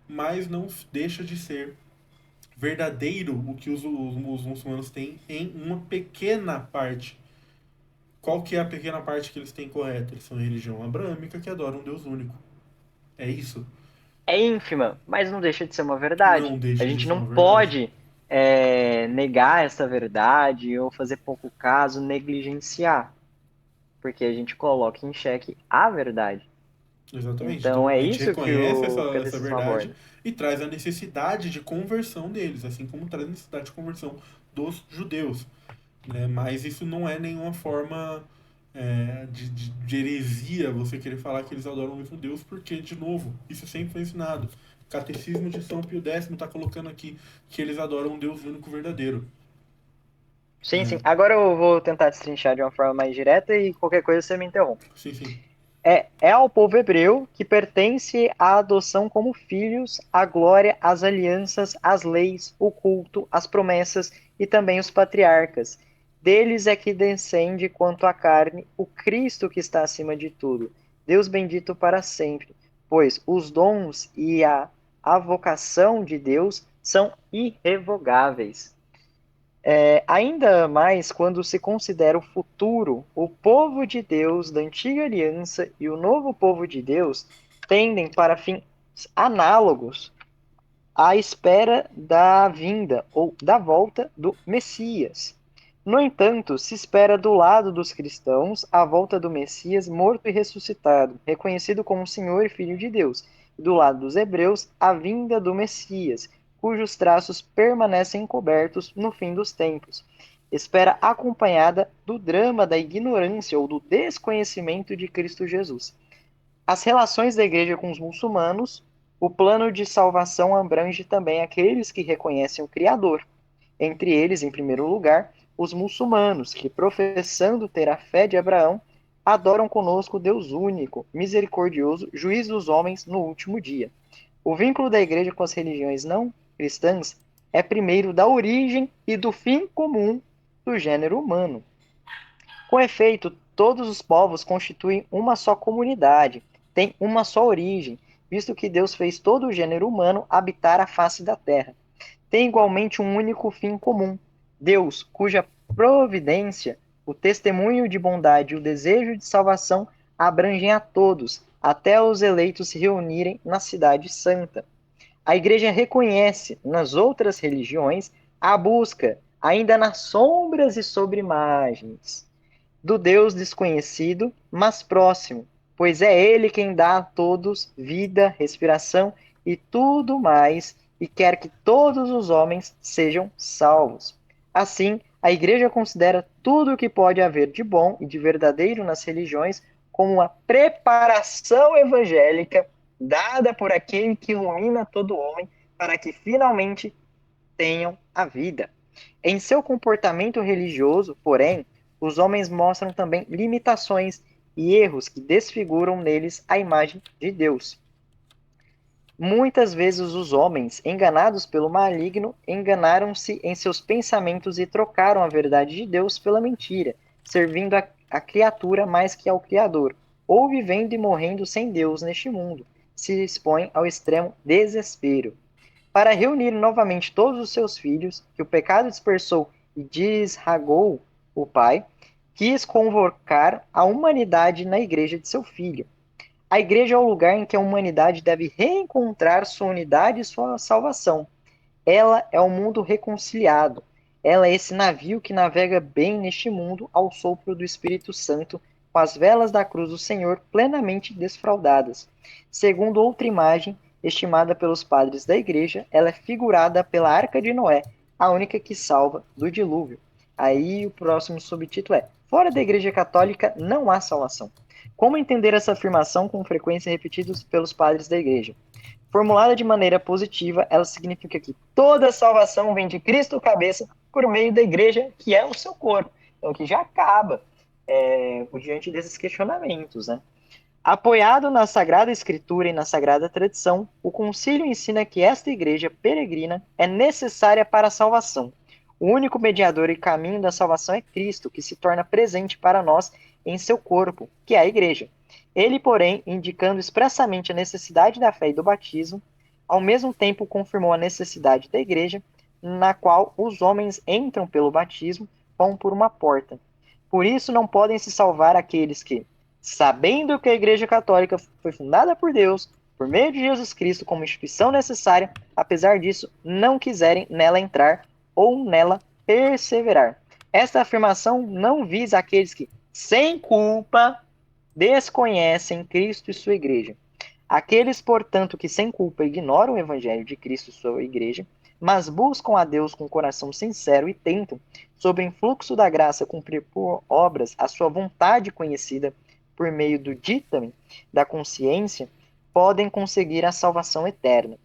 Mas não deixa de ser verdadeiro o que os muçulmanos têm em uma pequena parte. Qual que é a pequena parte que eles têm correta? Eles são a religião abraâmica que adora um Deus único. É isso. É ínfima, mas não deixa de ser uma verdade. Não A deixa de gente ser não uma verdade. pode negar essa verdade ou fazer pouco caso, negligenciar, porque a gente coloca em xeque a verdade. Exatamente. Então Então é a gente isso que reconhece o essa catecismo verdade aborda. e traz a necessidade de conversão deles, assim como traz a necessidade de conversão dos judeus. Né? Mas isso não é nenhuma forma de heresia você querer falar que eles adoram o mesmo Deus, porque, de novo, isso sempre foi ensinado. O Catecismo de São Pio X está colocando aqui que eles adoram um Deus único verdadeiro. Sim, sim. Né? Agora eu vou tentar destrinchar de uma forma mais direta e qualquer coisa você me interrompe. Sim, sim. É ao povo hebreu que pertence a adoção como filhos, a glória, as alianças, as leis, o culto, as promessas e também os patriarcas. Deles é que descende quanto à carne o Cristo que está acima de tudo. Deus bendito para sempre, pois os dons e a vocação de Deus são irrevogáveis. Ainda mais quando se considera o futuro, o povo de Deus da antiga aliança e o novo povo de Deus tendem para fins análogos à espera da vinda ou da volta do Messias. No entanto, se espera do lado dos cristãos a volta do Messias morto e ressuscitado, reconhecido como Senhor e Filho de Deus, e do lado dos hebreus, a vinda do Messias, cujos traços permanecem encobertos no fim dos tempos. Espera acompanhada do drama da ignorância ou do desconhecimento de Cristo Jesus. As relações da Igreja com os muçulmanos, o plano de salvação abrange também aqueles que reconhecem o Criador, entre eles, em primeiro lugar, os muçulmanos, que, professando ter a fé de Abraão, adoram conosco Deus único, misericordioso, juiz dos homens no último dia. O vínculo da Igreja com as religiões não cristãs é primeiro da origem e do fim comum do gênero humano. Com efeito, todos os povos constituem uma só comunidade, têm uma só origem, visto que Deus fez todo o gênero humano habitar a face da terra. Tem igualmente um único fim comum: Deus, cuja providência, o testemunho de bondade e o desejo de salvação abrangem a todos, até os eleitos se reunirem na cidade santa. A Igreja reconhece nas outras religiões a busca, ainda nas sombras e sobre imagens, do Deus desconhecido, mas próximo, pois é Ele quem dá a todos vida, respiração e tudo mais, e quer que todos os homens sejam salvos. Assim, a Igreja considera tudo o que pode haver de bom e de verdadeiro nas religiões como uma preparação evangélica dada por aquele que ilumina todo homem para que finalmente tenham a vida. Em seu comportamento religioso, porém, os homens mostram também limitações e erros que desfiguram neles a imagem de Deus. Muitas vezes os homens, enganados pelo maligno, enganaram-se em seus pensamentos e trocaram a verdade de Deus pela mentira, servindo a criatura mais que ao Criador, ou vivendo e morrendo sem Deus neste mundo, se expõem ao extremo desespero. Para reunir novamente todos os seus filhos, que o pecado dispersou e desragou o Pai, quis convocar a humanidade na igreja de seu Filho. A igreja é o lugar em que a humanidade deve reencontrar sua unidade e sua salvação. Ela é o mundo reconciliado. Ela é esse navio que navega bem neste mundo ao sopro do Espírito Santo, com as velas da cruz do Senhor plenamente desfraldadas. Segundo outra imagem, estimada pelos padres da igreja, ela é figurada pela Arca de Noé, a única que salva do dilúvio. Aí o próximo subtítulo é: Fora da Igreja Católica não há salvação. Como entender essa afirmação com frequência repetida pelos padres da igreja? Formulada de maneira positiva, ela significa que toda salvação vem de Cristo cabeça por meio da igreja, que é o seu corpo. Então, que já acaba diante desses questionamentos, né? Apoiado na Sagrada Escritura e na Sagrada Tradição, o concílio ensina que esta igreja peregrina é necessária para a salvação. O único mediador e caminho da salvação é Cristo, que se torna presente para nós em seu corpo, que é a igreja. Ele, porém, indicando expressamente a necessidade da fé e do batismo, ao mesmo tempo confirmou a necessidade da igreja, na qual os homens entram pelo batismo, vão por uma porta. Por isso não podem se salvar aqueles que, sabendo que a Igreja Católica foi fundada por Deus, por meio de Jesus Cristo como instituição necessária, apesar disso, não quiserem nela entrar ou nela perseverar. Esta afirmação não visa aqueles que, sem culpa, desconhecem Cristo e sua igreja. Aqueles, portanto, que sem culpa ignoram o evangelho de Cristo e sua igreja, mas buscam a Deus com coração sincero e tentam, sob o influxo da graça, cumprir por obras a sua vontade conhecida por meio do dítame da consciência, podem conseguir a salvação eterna.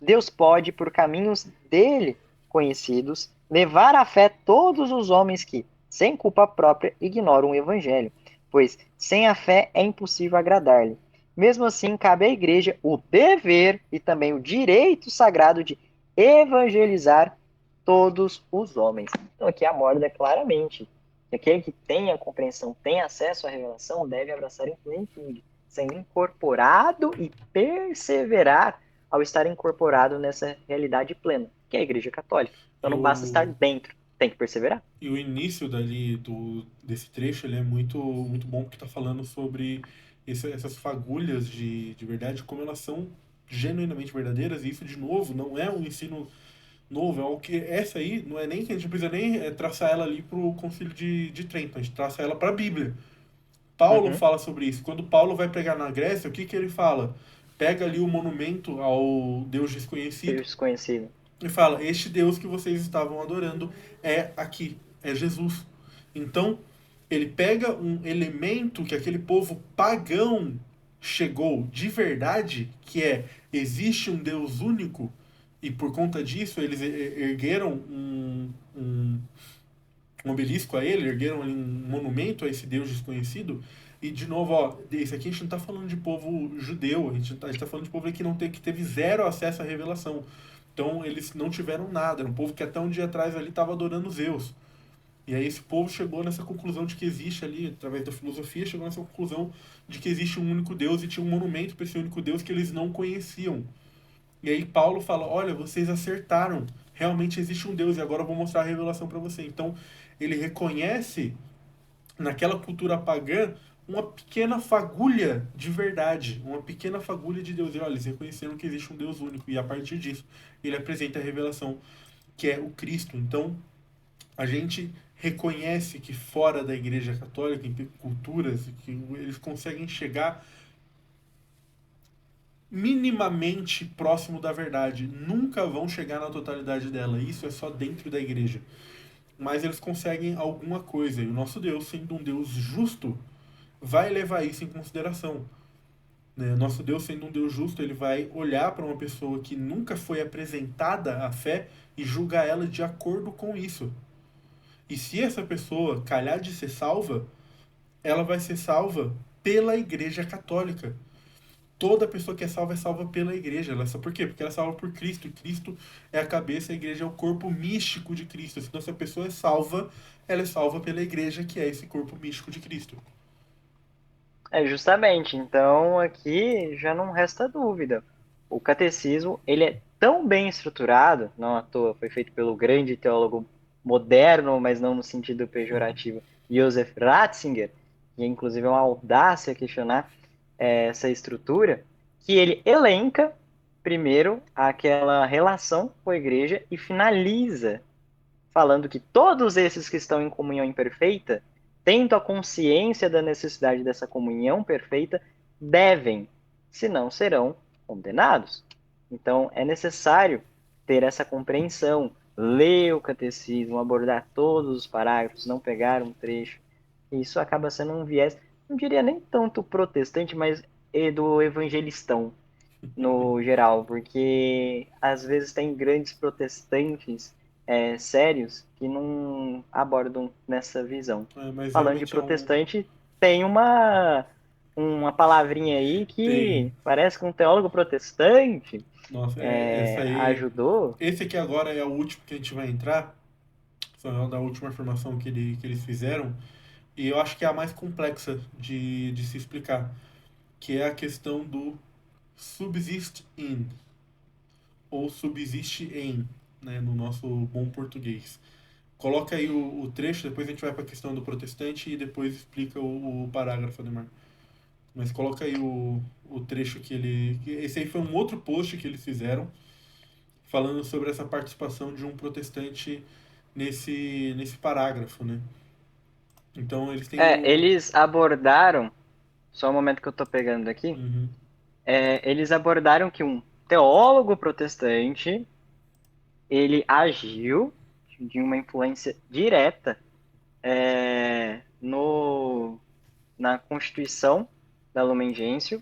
Deus pode, por caminhos dele conhecidos, levar à fé todos os homens que, sem culpa própria, ignoram o evangelho, pois sem a fé é impossível agradar-lhe. Mesmo assim, cabe à igreja o dever e também o direito sagrado de evangelizar todos os homens. Então aqui aborda claramente que aquele que tem a compreensão, tem acesso à revelação, deve abraçar em plenitude, sendo incorporado e perseverar ao estar incorporado nessa realidade plena, que é a Igreja Católica. Então não basta estar Eu, dentro, tem que perseverar. e o início desse trecho ele é muito bom porque está falando sobre essas fagulhas de verdade, como elas são genuinamente verdadeiras, e isso, de novo, não é um ensino novo, é o que essa aí não é nem que a gente precisa nem traçar ela ali pro Concílio de Trento, a gente traça ela para a Bíblia. Paulo Uhum. fala sobre isso. Quando Paulo vai pregar na Grécia, o que que ele fala? Pega ali o monumento ao Deus desconhecido Desconhecido. e fala: Este Deus que vocês estavam adorando é aqui, é Jesus. Então, ele pega um elemento que aquele povo pagão chegou de verdade, que é: existe um Deus único, e por conta disso eles ergueram um obelisco a ele, ergueram ali um monumento a esse Deus desconhecido. E de novo, ó, isso aqui a gente não está falando de povo judeu, a gente tá falando de povo que não que teve zero acesso à revelação. Então eles não tiveram nada, era um povo que até um dia atrás ali estava adorando Zeus. E aí esse povo chegou nessa conclusão de que existe ali, através da filosofia, chegou nessa conclusão de que existe um único Deus e tinha um monumento para esse único Deus que eles não conheciam. E aí Paulo fala: olha, vocês acertaram, realmente existe um Deus e agora eu vou mostrar a revelação para você. Então ele reconhece naquela cultura pagã uma pequena fagulha de verdade, uma pequena fagulha de Deus. E olha, eles reconheceram que existe um Deus único e a partir disso ele apresenta a revelação que é o Cristo. Então a gente reconhece que fora da Igreja Católica, em culturas, que eles conseguem chegar minimamente próximo da verdade. Nunca vão chegar na totalidade dela. Isso é só dentro da igreja. Mas eles conseguem alguma coisa. E o nosso Deus, sendo um Deus justo, vai levar isso em consideração. Né? O nosso Deus, sendo um Deus justo, ele vai olhar para uma pessoa que nunca foi apresentada à fé e julgar ela de acordo com isso. E se essa pessoa calhar de ser salva, ela vai ser salva pela Igreja Católica. Toda pessoa que é salva pela igreja. Por quê? Porque ela é salva por Cristo. Cristo é a cabeça, a igreja é o corpo místico de Cristo. Então, se a pessoa é salva, ela é salva pela igreja, que é esse corpo místico de Cristo. É justamente. Então aqui já não resta dúvida. O catecismo ele é tão bem estruturado, não à toa foi feito pelo grande teólogo moderno, mas não no sentido pejorativo, Joseph Ratzinger, que inclusive é uma audácia questionar essa estrutura, que ele elenca primeiro aquela relação com a igreja e finaliza falando que todos esses que estão em comunhão imperfeita, tendo a consciência da necessidade dessa comunhão perfeita, devem, senão serão condenados. Então, é necessário ter essa compreensão, ler o catecismo, abordar todos os parágrafos, não pegar um trecho. Isso acaba sendo um viés, não diria nem tanto protestante, mas do evangelistão no geral, porque às vezes tem grandes protestantes sérios que não abordam nessa visão. Mas Falando de realmente é um. protestante, tem uma palavrinha aí que Tem. parece que um teólogo protestante Nossa, essa aí. ajudou. Esse aqui agora é o último que a gente vai entrar. Só é da última afirmação que eles fizeram. E eu acho que é a mais complexa de se explicar. Que é a questão do subsist in. Ou subsiste em, né, no nosso bom português. Coloca aí o trecho, depois a gente vai para a questão do protestante e depois explica o parágrafo, Ademar. Mas coloca aí o trecho que ele. Esse aí foi um outro post que eles fizeram, falando sobre essa participação de um protestante nesse parágrafo, né? Então eles têm o. Eles abordaram, só um momento que eu estou pegando aqui, Uhum. eles abordaram que um teólogo protestante ele agiu de uma influência direta na constituição da Lumen Gentium,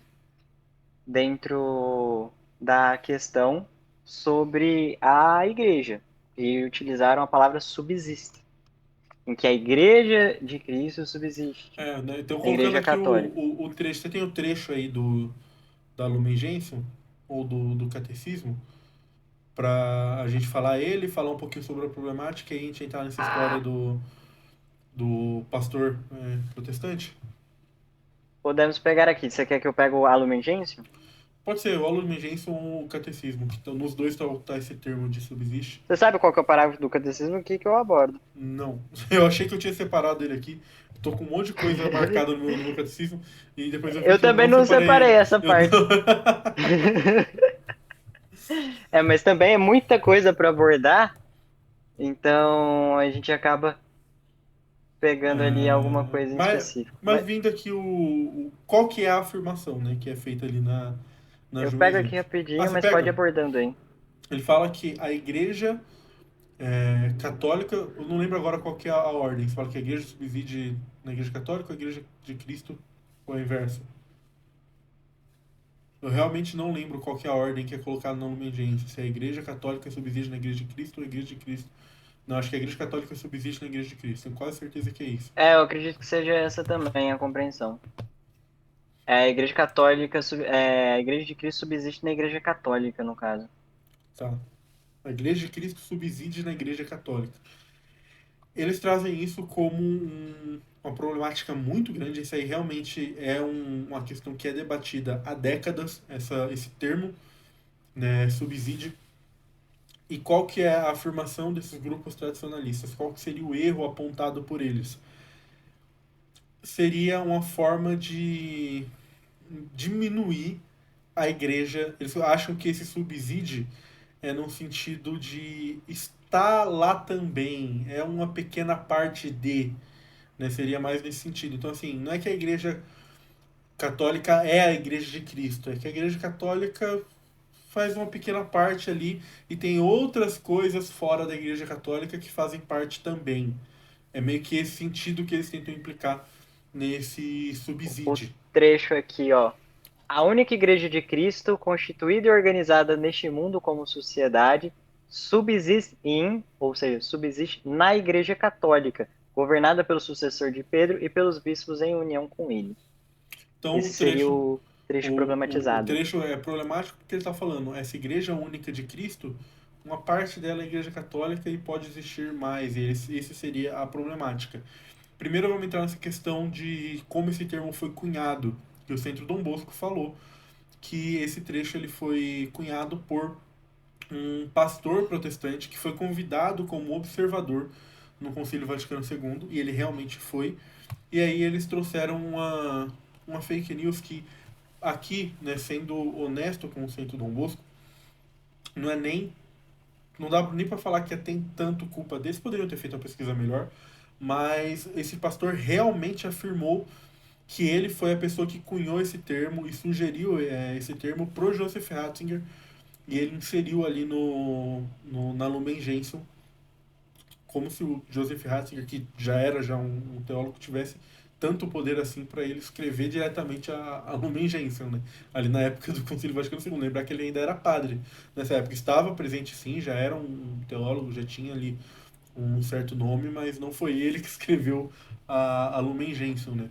dentro da questão sobre a igreja, e utilizaram a palavra subsiste, em que a igreja de Cristo subsiste, Né, então a colocando igreja aqui católica. o trecho. Você tem o trecho aí da Lumen Gentium, ou do Catecismo, para a gente falar ele, falar um pouquinho sobre a problemática e a gente entrar nessa história do pastor protestante? Podemos pegar aqui. Você quer que eu pegue o Lumen Gentium? Pode ser o Lumen Gentium ou o Catecismo, que nos dois tá esse termo de subsiste. Você sabe qual que é o parágrafo do catecismo aqui que eu abordo? Não. Eu achei que eu tinha separado ele aqui. Tô com um monte de coisa marcada no meu catecismo e depois eu vi Eu que eu também não não separei separei ele. essa Eu não... parte. Mas também é muita coisa para abordar, então a gente acaba pegando ali alguma É, coisa em específico. mas vindo aqui qual que é a afirmação, né, que é feita ali na Eu pego aqui Juventude. Ah, rapidinho, você mas pode ir pega? abordando aí. Ele fala que a igreja católica, eu não lembro agora qual que é a ordem. Você fala que a igreja subside na igreja católica ou a igreja de Cristo ou a inversa? Eu realmente não lembro qual que é a ordem que é colocada na Lumen Gentium. Se a igreja católica subside na igreja de Cristo ou a igreja de Cristo. Não, acho que a igreja católica subside na igreja de Cristo. Tenho quase certeza que é isso. Eu acredito que seja essa também a compreensão. A Igreja Católica, a Igreja de Cristo subsiste na Igreja Católica, no caso. Tá. A igreja de Cristo subside na igreja católica. Eles trazem isso como uma problemática muito grande. Isso aí realmente é uma questão que é debatida há décadas, esse termo, né, subsídio. E qual que é a afirmação desses grupos tradicionalistas? Qual que seria o erro apontado por eles? Seria uma forma de diminuir a igreja. Eles acham que esse subsídio é no sentido de estar lá também, é uma pequena parte de, né? Seria mais nesse sentido. Então, assim, não é que a igreja católica é a igreja de Cristo, é que a igreja católica faz uma pequena parte ali e tem outras coisas fora da igreja católica que fazem parte também. É meio que esse sentido que eles tentam implicar nesse O subsídio. trecho aqui, ó. A única Igreja de Cristo, constituída e organizada neste mundo como sociedade, subsiste ou seja, subsiste na Igreja Católica, governada pelo sucessor de Pedro e pelos bispos em união com ele. Então Esse seria o trecho o problematizado. trecho é problemático porque ele está falando, essa igreja única de Cristo, uma parte dela é a igreja católica e pode existir mais, e esse seria a problemática. Primeiro vamos entrar nessa questão de como esse termo foi cunhado, que o Centro Dom Bosco falou que esse trecho ele foi cunhado por um pastor protestante que foi convidado como observador no Concílio Vaticano II, e ele realmente foi. E aí eles trouxeram uma fake news que aqui, né, sendo honesto com o Centro Dom Bosco, não é nem não dá nem para falar que tem tanto culpa deles, poderiam ter feito uma pesquisa melhor, mas esse pastor realmente afirmou que ele foi a pessoa que cunhou esse termo e sugeriu esse termo pro Joseph Ratzinger, e ele inseriu ali na Lumen Gentium, como se o Joseph Ratzinger, que já era um teólogo, tivesse tanto poder assim para ele escrever diretamente a Lumen Gentium, né? Ali na época do Concílio Vaticano II. Lembrar que ele ainda era padre nessa época. Estava presente sim, já era um teólogo, já tinha ali um certo nome, mas não foi ele que escreveu a Lumen Gentium, né?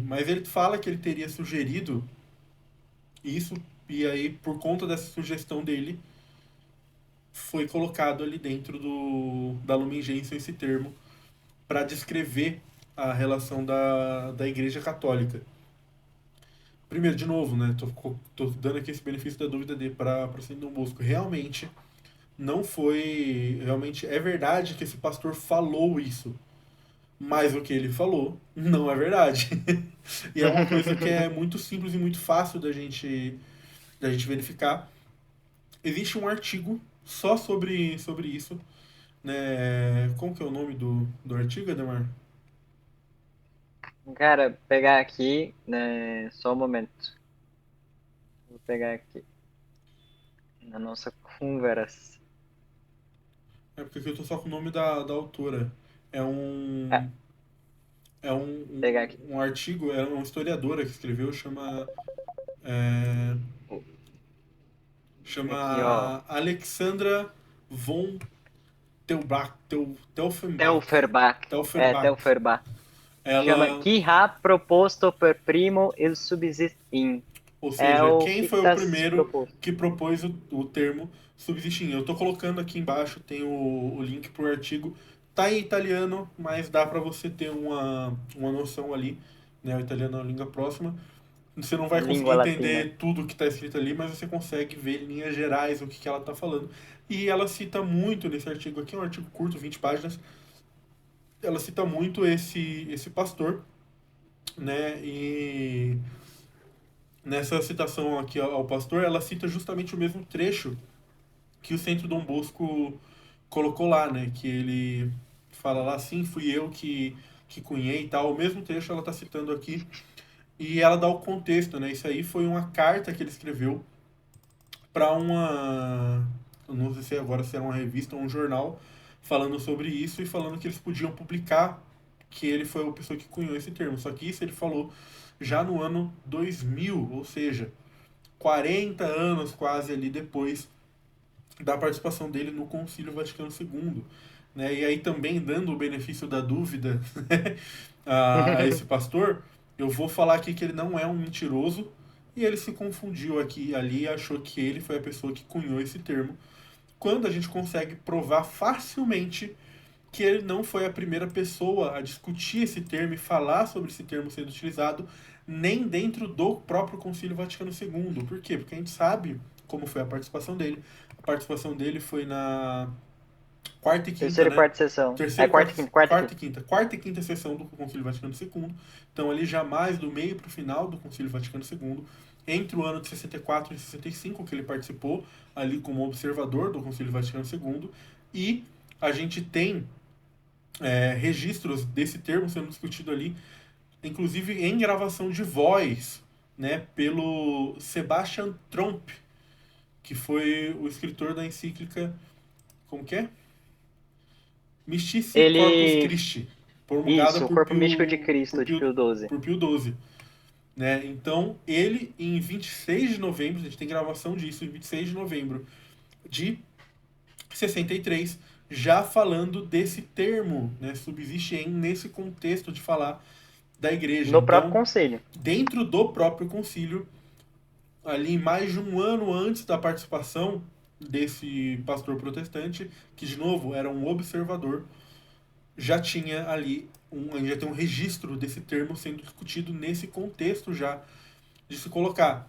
Mas ele fala que ele teria sugerido isso, e aí, por conta dessa sugestão dele, foi colocado ali dentro da Lumen Gentium esse termo para descrever a relação da Igreja Católica. Primeiro, de novo, né? Tô dando aqui esse benefício da dúvida para o São Dom Bosco. Realmente não foi. Realmente é verdade que esse pastor falou isso. Mas o que ele falou não é verdade. E é uma coisa que é muito simples e muito fácil da gente verificar. Existe um artigo só sobre isso, né? Como que é o nome do artigo, Ademar? Cara, pegar aqui, né? Só um momento. Vou pegar aqui na nossa conversa. É porque aqui eu tô só com o nome da autora. É Ah, um. É pegar aqui. um artigo, é uma historiadora que escreveu, é, Aqui, ó. chama Alexandra von Telfenbach. Telferbach. Telferbach. Telferbach. Chama Ela, que ha proposto per primo il subsist in. ou É seja, o quem que foi o está primeiro proposto. que propôs o termo subsistir? Eu tô colocando aqui embaixo, tem o link pro artigo. Tá em italiano, mas dá para você ter uma noção ali, né? O italiano é uma língua próxima. Você não vai conseguir Língua latina. entender tudo que está escrito ali, mas você consegue ver em linhas gerais o que ela está falando. E ela cita muito nesse artigo aqui, é um artigo curto, 20 páginas. Ela cita muito esse pastor, né? nessa citação aqui ao pastor, ela cita justamente o mesmo trecho que o Centro Dom Bosco colocou lá, né? Que ele fala lá assim, fui eu que cunhei e tal. O mesmo trecho ela está citando aqui. E ela dá o contexto, né? Isso aí foi uma carta que ele escreveu para uma. Eu não sei se agora se era uma revista ou um jornal, falando sobre isso e falando que eles podiam publicar que ele foi a pessoa que cunhou esse termo. Só que isso ele falou já no ano 2000, ou seja, 40 anos quase ali depois da participação dele no Concílio Vaticano II. Né? E aí também dando o benefício da dúvida a esse pastor, eu vou falar aqui que ele não é um mentiroso e ele se confundiu aqui ali e achou que ele foi a pessoa que cunhou esse termo, quando a gente consegue provar facilmente que ele não foi a primeira pessoa a discutir esse termo e falar sobre esse termo sendo utilizado, nem dentro do próprio Concílio Vaticano II. Por quê? Porque a gente sabe como foi a participação dele. A participação dele foi na quarta e quinta, Terceira e né? quarta sessão. É Terceira, quarta e quinta, quarta e quinta. quarta e quinta sessão do Concílio Vaticano II. Então, ali já mais do meio para o final do Concílio Vaticano II, entre o ano de 64 e 65, que ele participou ali como observador do Concílio Vaticano II, e a gente tem registros desse termo sendo discutido ali, inclusive em gravação de voz, né, pelo Sebastian Tromp, que foi o escritor da encíclica, como que é? Mystici Corpus Ele. Christi, promulgada Isso, o corpo místico de Cristo, de Pio XII. Por Pio XII. Né? Então, ele, em 26 de novembro, a gente tem gravação disso, em 26 de novembro de 63, já falando desse termo, né? Subsiste em, nesse contexto de falar da igreja. No próprio Então, conselho. dentro do próprio concílio, ali mais de um ano antes da participação desse pastor protestante, que de novo era um observador, já tinha ali já tem um registro desse termo sendo discutido nesse contexto já de se colocar.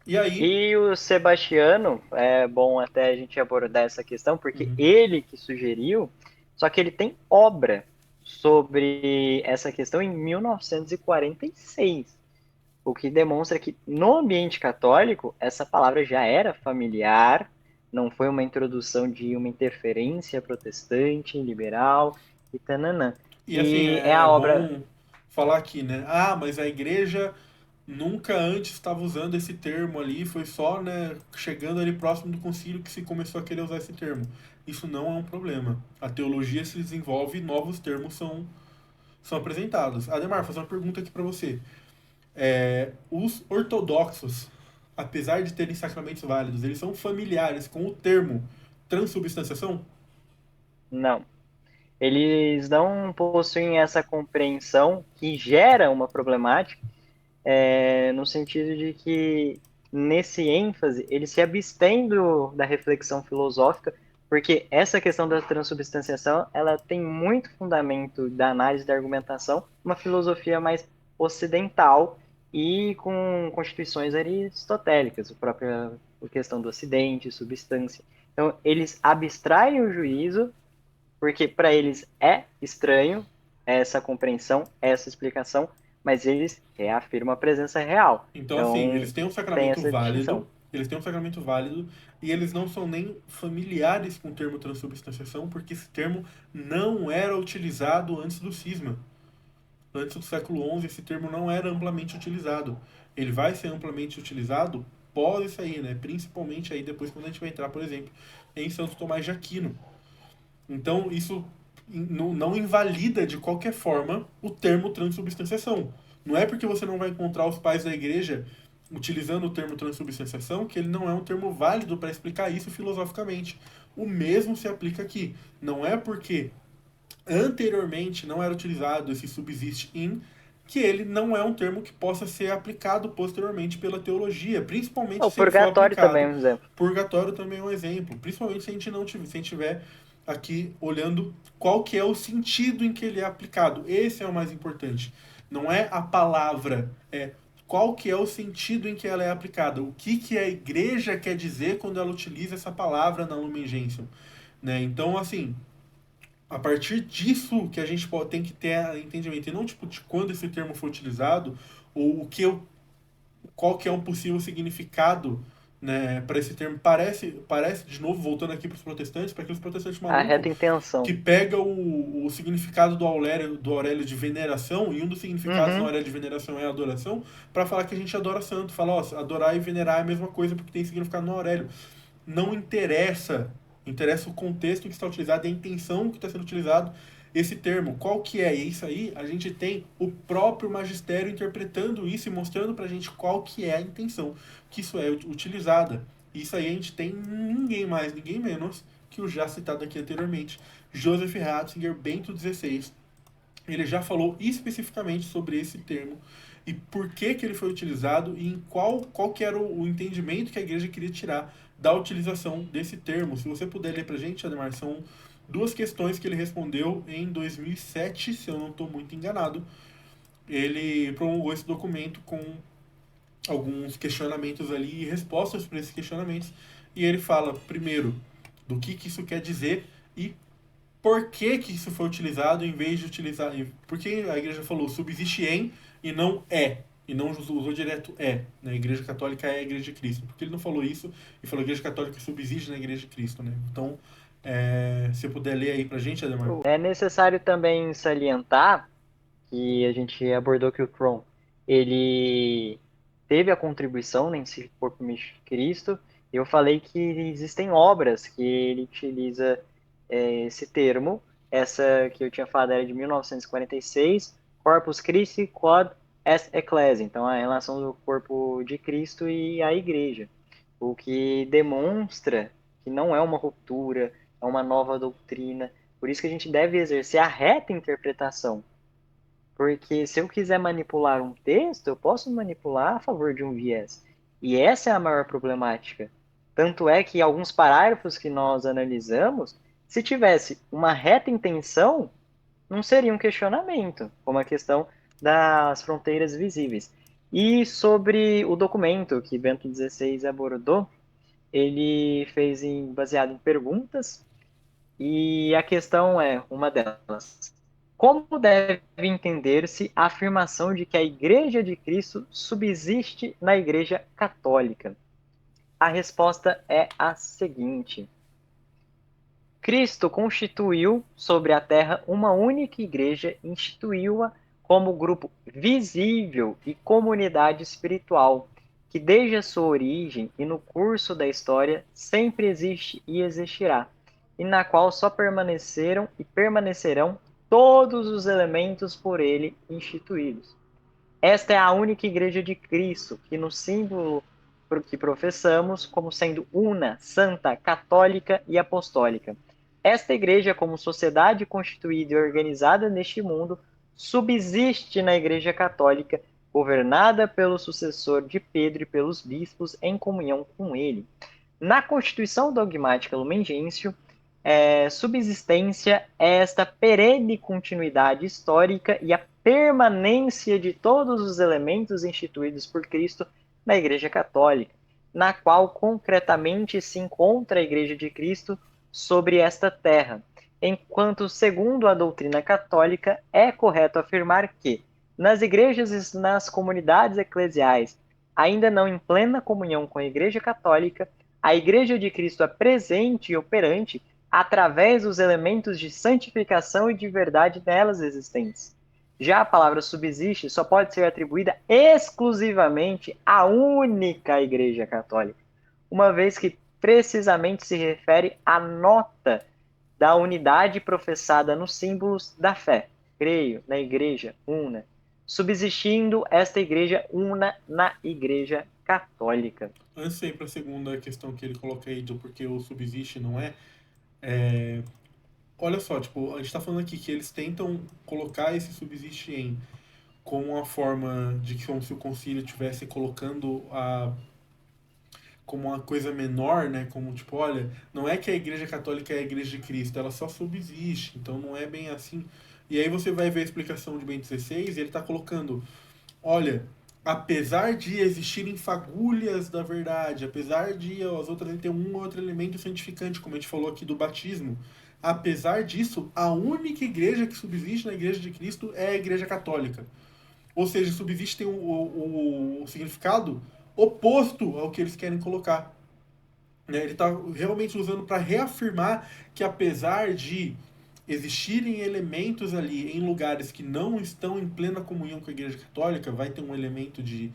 E aí, E o Sebastiano, é bom até a gente abordar essa questão, porque uhum, ele que sugeriu, só que ele tem obra sobre essa questão em 1946, o que demonstra que no ambiente católico essa palavra já era familiar, não foi uma introdução de uma interferência protestante, liberal e tananã. e assim, E é é a obra. bom falar aqui, né? Ah, mas a igreja nunca antes estava usando esse termo ali, foi só, né, chegando ali próximo do concílio que se começou a querer usar esse termo. Isso não é um problema. A teologia se desenvolve e novos termos são apresentados. Ademar, vou fazer uma pergunta aqui para você. Os ortodoxos, apesar de terem sacramentos válidos, eles são familiares com o termo transubstanciação? Não. Eles não possuem essa compreensão que gera uma problemática, no sentido de que, nesse ênfase, eles se abstêm da reflexão filosófica, porque essa questão da transubstanciação, ela tem muito fundamento da análise da argumentação, uma filosofia mais ocidental e com constituições aristotélicas, a questão do acidente, substância. Então, eles abstraem o juízo porque para eles é estranho essa compreensão, essa explicação, mas eles reafirmam a presença real. Então, assim, Então, tem essa distinção. eles têm um sacramento válido, e eles não são nem familiares com o termo transubstanciação, porque esse termo não era utilizado antes do cisma. Antes do século XI, esse termo não era amplamente utilizado. Ele vai ser amplamente utilizado pós isso aí, né? Principalmente aí depois quando a gente vai entrar, por exemplo, em Santo Tomás de Aquino. Então, isso não invalida de qualquer forma o termo transubstanciação. Não é porque você não vai encontrar os pais da igreja utilizando o termo transubstanciação que ele não é um termo válido para explicar isso filosoficamente. O mesmo se aplica aqui. Não é porque anteriormente não era utilizado esse subsiste in que ele não é um termo que possa ser aplicado posteriormente pela teologia, principalmente O se ele for purgatório também é aplicado. um exemplo. Purgatório também é um exemplo, principalmente se a gente não tiver, se a gente tiver aqui olhando qual que é o sentido em que ele é aplicado. Esse é o mais importante. Não é a palavra, é qual que é o sentido em que ela é aplicada. O que, que a igreja quer dizer quando ela utiliza essa palavra na Lumen Gentium. Né? Então, assim, a partir disso que a gente tem que ter entendimento. E não tipo, de quando esse termo foi utilizado, ou o qual que é um possível significado, né, para esse termo. Parece, de novo, voltando aqui para os protestantes, para aqueles protestantes A malucos reta que intenção. pega o significado do Aurélio de veneração, e um dos significados do Uhum. Aurélio de veneração é adoração, para falar que a gente adora santo. Fala, ó, adorar e venerar é a mesma coisa porque tem significado no Aurélio. Não interessa, interessa o contexto que está utilizado e a intenção que está sendo utilizado esse termo. Qual que é? E isso aí, a gente tem o próprio magistério interpretando isso e mostrando pra gente qual que é a intenção que isso é utilizada. Isso aí a gente tem ninguém mais, ninguém menos que o já citado aqui anteriormente, Joseph Ratzinger, Bento XVI. Ele já falou especificamente sobre esse termo e por que ele foi utilizado e em qual que era o entendimento que a igreja queria tirar da utilização desse termo. Se você puder ler pra gente, Ademar, são duas questões que ele respondeu em 2007, se eu não estou muito enganado. Ele promulgou esse documento com alguns questionamentos ali e respostas para esses questionamentos. E ele fala, primeiro, do que isso quer dizer e por que isso foi utilizado em vez de utilizar. Por que a igreja falou subsiste em e não é? E não usou direto é. Né? A igreja católica é a igreja de Cristo. Porque ele não falou isso e falou a igreja católica subsiste na igreja de Cristo. Né? Então, se puder ler aí pra gente, Ademar. É necessário também salientar que a gente abordou que o Tron, ele teve a contribuição nesse corpo místico de Cristo. Eu falei que existem obras que ele utiliza esse termo. Essa que eu tinha falado era de 1946, Corpus Christi Quod est Ecclesia. Então, a relação do corpo de Cristo e a igreja. O que demonstra que não é uma ruptura, é uma nova doutrina. Por isso que a gente deve exercer a reta interpretação. Porque se eu quiser manipular um texto, eu posso manipular a favor de um viés. E essa é a maior problemática. Tanto é que alguns parágrafos que nós analisamos, se tivesse uma reta intenção, não seria um questionamento, como a questão das fronteiras visíveis. E sobre o documento que Bento XVI abordou, ele fez baseado em perguntas, e a questão é uma delas. Como deve entender-se a afirmação de que a Igreja de Cristo subsiste na Igreja Católica? A resposta é a seguinte: Cristo constituiu sobre a terra uma única igreja, instituiu-a como grupo visível e comunidade espiritual, que desde a sua origem e no curso da história sempre existe e existirá, e na qual só permaneceram e permanecerão todos os elementos por ele instituídos. Esta é a única igreja de Cristo, que no símbolo que professamos como sendo una, santa, católica e apostólica. Esta igreja, como sociedade constituída e organizada neste mundo, subsiste na Igreja Católica, governada pelo sucessor de Pedro e pelos bispos em comunhão com ele. Na Constituição Dogmática Lumen Gentium, subsistência é esta perene continuidade histórica e a permanência de todos os elementos instituídos por Cristo na Igreja Católica, na qual concretamente se encontra a Igreja de Cristo sobre esta terra, enquanto, segundo a doutrina católica, é correto afirmar que, nas igrejas e nas comunidades eclesiais, ainda não em plena comunhão com a Igreja Católica, a Igreja de Cristo é presente e operante através dos elementos de santificação e de verdade nelas existentes. Já a palavra subsiste só pode ser atribuída exclusivamente à única Igreja Católica, uma vez que precisamente se refere à nota da unidade professada nos símbolos da fé. Creio na Igreja una, subsistindo esta Igreja una na Igreja Católica. Antes de ir para a segunda questão que ele coloca aí do porquê o subsiste não é, olha só, tipo, a gente está falando aqui que eles tentam colocar esse subsiste em como uma forma de que como se o concílio estivesse colocando como uma coisa menor, né? Como tipo, olha, não é que a Igreja Católica é a Igreja de Cristo, ela só subsiste, então não é bem assim. E aí você vai ver a explicação de Bento XVI e ele está colocando, olha, apesar de existirem fagulhas da verdade, apesar de as outras ter um ou outro elemento santificante, como a gente falou aqui do batismo, apesar disso, a única igreja que subsiste na Igreja de Cristo é a Igreja Católica. Ou seja, subsiste tem o significado oposto ao que eles querem colocar. Né? Ele está realmente usando para reafirmar que apesar de existirem elementos ali em lugares que não estão em plena comunhão com a Igreja Católica, vai ter um elemento de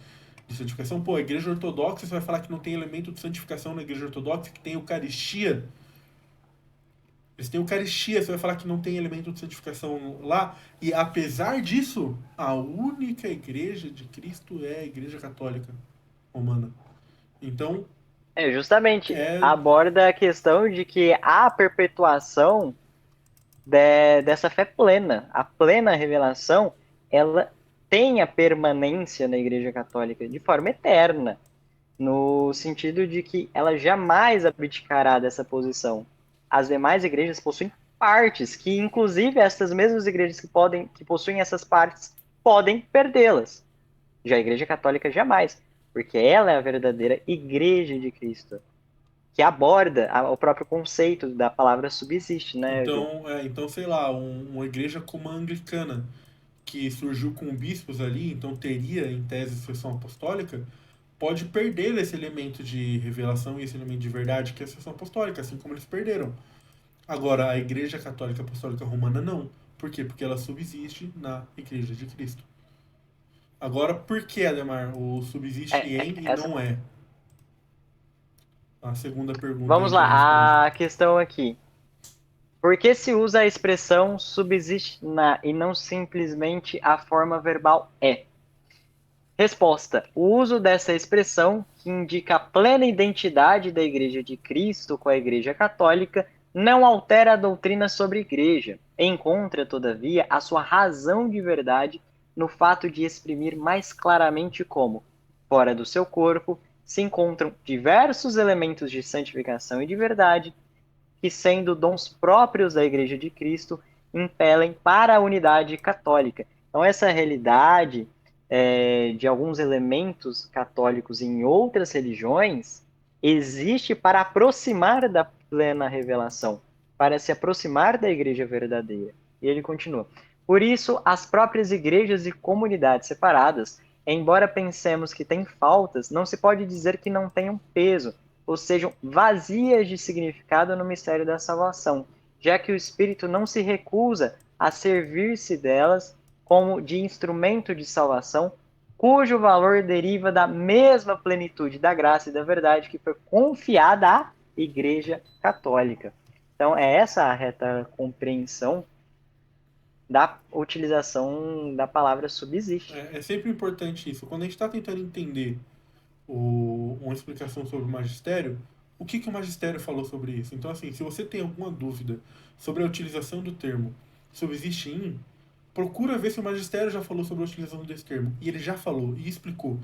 santificação. Pô, a Igreja Ortodoxa, você vai falar que não tem elemento de santificação na Igreja Ortodoxa, que tem Eucaristia. Eles têm Eucaristia, você vai falar que não tem elemento de santificação lá. E apesar disso, a única igreja de Cristo é a Igreja Católica Romana. Então, Justamente é. aborda a questão de que a perpetuação dessa fé plena, a plena revelação, ela tem a permanência na Igreja Católica de forma eterna, no sentido de que ela jamais abdicará dessa posição. As demais igrejas possuem partes que, inclusive, essas mesmas igrejas que possuem essas partes podem perdê-las. Já a Igreja Católica jamais, porque ela é a verdadeira Igreja de Cristo, que aborda o próprio conceito da palavra subsiste, né, João? Então, sei lá, uma igreja como a anglicana, que surgiu com bispos ali, então teria, em tese, sucessão apostólica, pode perder esse elemento de revelação e esse elemento de verdade que é a sucessão apostólica, assim como eles perderam. Agora, a Igreja Católica Apostólica Romana não. Por quê? Porque ela subsiste na Igreja de Cristo. Agora, por que, Ademar, o subsiste em e Essa... não é? A segunda pergunta aí Vamos que ele responde. lá, a questão aqui. Por que se usa a expressão subsiste na e não simplesmente a forma verbal é? Resposta: o uso dessa expressão, que indica a plena identidade da Igreja de Cristo com a Igreja Católica, não altera a doutrina sobre a Igreja. Encontra, todavia, a sua razão de verdade no fato de exprimir mais claramente como, fora do seu corpo, se encontram diversos elementos de santificação e de verdade, que, sendo dons próprios da Igreja de Cristo, impelem para a unidade católica. Então, essa realidade de alguns elementos católicos em outras religiões existe para aproximar da plena revelação, para se aproximar da Igreja verdadeira. E ele continua. Por isso, as próprias igrejas e comunidades separadas, embora pensemos que têm faltas, não se pode dizer que não tenham peso, ou sejam vazias de significado no mistério da salvação, já que o Espírito não se recusa a servir-se delas como de instrumento de salvação, cujo valor deriva da mesma plenitude da graça e da verdade que foi confiada à Igreja Católica. Então, é essa a reta compreensão da utilização da palavra subsiste. É sempre importante isso. Quando a gente está tentando entender uma explicação sobre o magistério, o que, que o magistério falou sobre isso? Então, assim, se você tem alguma dúvida sobre a utilização do termo subsiste em, procura ver se o magistério já falou sobre a utilização desse termo. E ele já falou e explicou.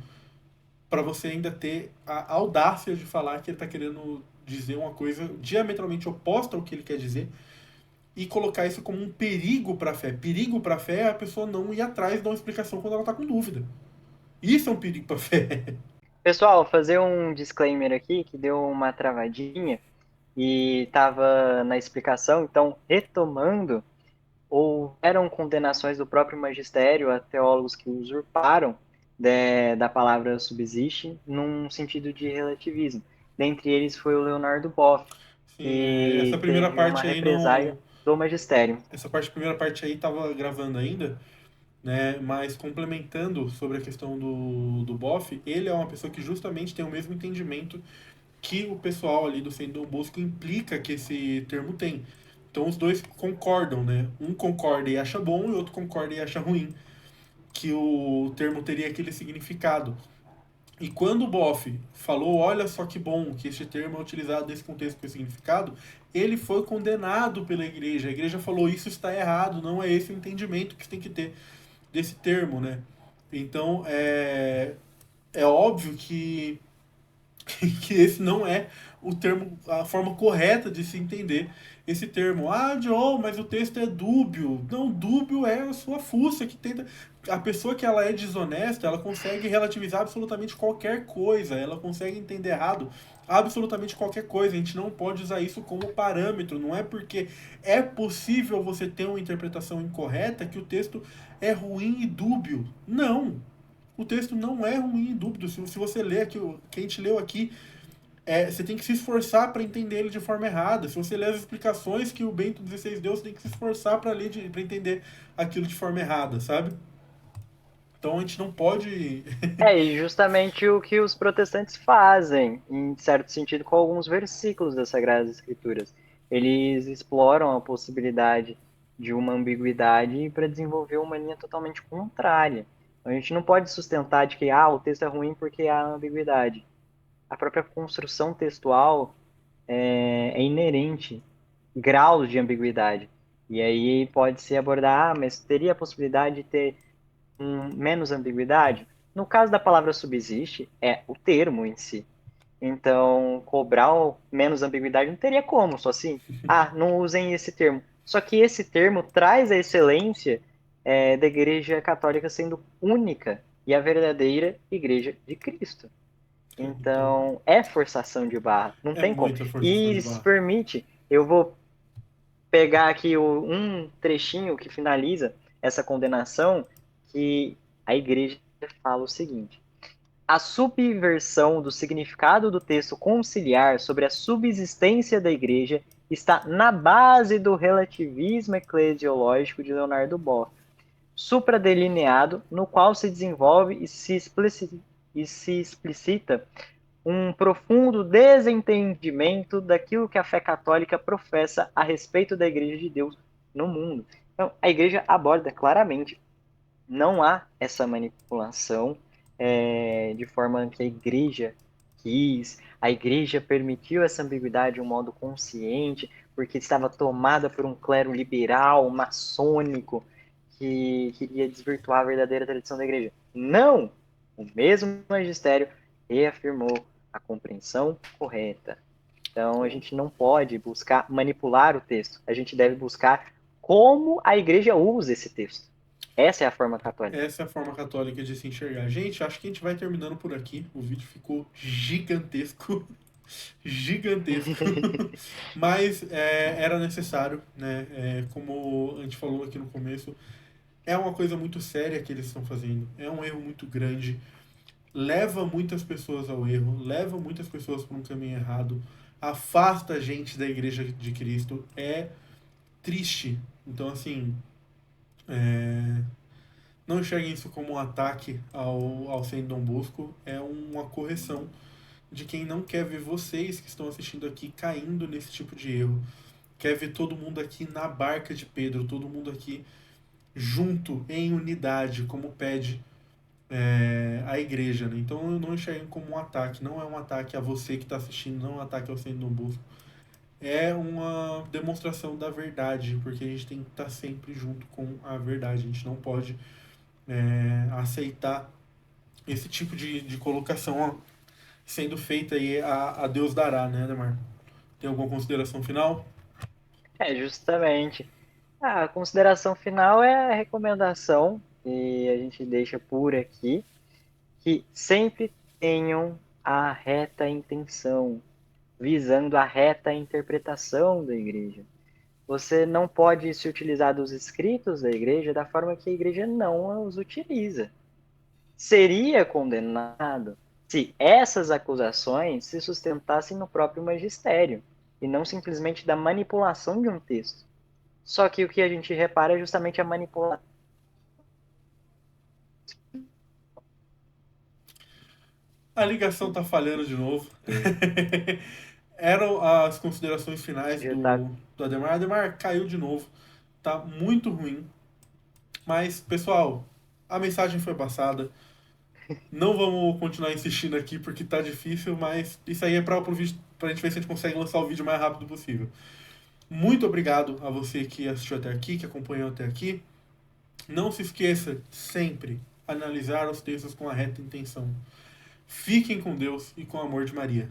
Para você ainda ter a audácia de falar que ele está querendo dizer uma coisa diametralmente oposta ao que ele quer dizer e colocar isso como um perigo para a fé. Perigo para a fé é a pessoa não ir atrás de uma explicação quando ela está com dúvida. Isso é um perigo para a fé. Pessoal, fazer um disclaimer aqui que deu uma travadinha e estava na explicação, então, retomando, houveram condenações do próprio magistério a teólogos que usurparam da palavra subsiste num sentido de relativismo. Dentre eles foi o Leonardo Boff, Sim, essa que primeira teve uma parte aí represália não. do magistério. Primeira parte aí tava gravando ainda, né? Mas complementando sobre a questão do Boff, ele é uma pessoa que justamente tem o mesmo entendimento que o pessoal ali do Centro Dom Bosco implica que esse termo tem. Então os dois concordam, né? Um concorda e acha bom e o outro concorda e acha ruim que o termo teria aquele significado. E quando o Boff falou, olha só que bom que este termo é utilizado nesse contexto com esse significado, ele foi condenado pela igreja. A igreja falou, isso está errado, não é esse o entendimento que tem que ter desse termo, né? Então, é óbvio que esse não é o termo, a forma correta de se entender esse termo. Ah, Joe, mas o texto é dúbio. Não, dúbio é a sua fuça que tenta. A pessoa que ela é desonesta, ela consegue relativizar absolutamente qualquer coisa, ela consegue entender errado absolutamente qualquer coisa. A gente não pode usar isso como parâmetro. Não é porque é possível você ter uma interpretação incorreta que o texto é ruim e dúbio. Não. O texto não é ruim e dúbio. Se você ler aqui, o que a gente leu aqui, você tem que se esforçar para entender ele de forma errada. Se você ler as explicações que o Bento XVI deu, você tem que se esforçar para para entender aquilo de forma errada, sabe? Então a gente não pode. E justamente o que os protestantes fazem, em certo sentido, com alguns versículos das Sagradas Escrituras. Eles exploram a possibilidade de uma ambiguidade para desenvolver uma linha totalmente contrária. Então, a gente não pode sustentar de que o texto é ruim porque há ambiguidade. A própria construção textual é inerente, graus de ambiguidade. E aí pode se abordar, mas teria a possibilidade de ter menos ambiguidade? No caso da palavra subsiste, é o termo em si. Então, cobrar menos ambiguidade não teria como, só assim. Não usem esse termo. Só que esse termo traz a excelência da Igreja Católica sendo única e a verdadeira Igreja de Cristo. Então, Então, é forçação de barra, não é tem como. muita forçação de E se barra. permite, eu vou pegar aqui um trechinho que finaliza essa condenação, que a igreja fala o seguinte: a subversão do significado do texto conciliar sobre a subsistência da igreja está na base do relativismo eclesiológico de Leonardo Boff, supradelineado, no qual se desenvolve e se explicita um profundo desentendimento daquilo que a fé católica professa a respeito da Igreja de Deus no mundo. Então, a Igreja aborda claramente, não há essa manipulação de forma que a Igreja quis, a Igreja permitiu essa ambiguidade de um modo consciente, porque estava tomada por um clero liberal, maçônico, que queria desvirtuar a verdadeira tradição da Igreja. Não! O mesmo magistério reafirmou a compreensão correta. Então, a gente não pode buscar manipular o texto. A gente deve buscar como a igreja usa esse texto. Essa é a forma católica. Essa é a forma católica de se enxergar. Gente, acho que a gente vai terminando por aqui. O vídeo ficou gigantesco. Gigantesco. Mas era necessário, né? Como a gente falou aqui no começo, é uma coisa muito séria que eles estão fazendo. É um erro muito grande. Leva muitas pessoas ao erro. Leva muitas pessoas para um caminho errado. Afasta a gente da igreja de Cristo. É triste. Então, assim, não enxerguem isso como um ataque ao Centro Dom Bosco. É uma correção de quem não quer ver vocês que estão assistindo aqui caindo nesse tipo de erro. Quer ver todo mundo aqui na barca de Pedro, todo mundo aqui junto, em unidade, como pede a igreja. Né? Então eu não enxergo como um ataque. Não é um ataque a você que está assistindo, não é um ataque ao Centro Dom Bosco. É uma demonstração da verdade, porque a gente tem que estar sempre junto com a verdade. A gente não pode aceitar esse tipo de colocação sendo feita aí a Deus dará, né, Ademar? Tem alguma consideração final? Justamente. A consideração final é a recomendação que a gente deixa por aqui, que sempre tenham a reta intenção, visando a reta interpretação da igreja. Você não pode se utilizar dos escritos da igreja da forma que a igreja não os utiliza. Seria condenado se essas acusações se sustentassem no próprio magistério e não simplesmente da manipulação de um texto. Só que o que a gente repara é justamente a manipulação. A ligação tá falhando de novo. Eram as considerações finais Tá. do Ademar. Ademar caiu de novo. Tá muito ruim. Mas, pessoal, a mensagem foi passada. Não vamos continuar insistindo aqui porque tá difícil, mas isso aí é pra gente ver se a gente consegue lançar o vídeo o mais rápido possível. Muito obrigado a você que assistiu até aqui, que acompanhou até aqui. Não se esqueça sempre analisar os textos com a reta intenção. Fiquem com Deus e com o amor de Maria.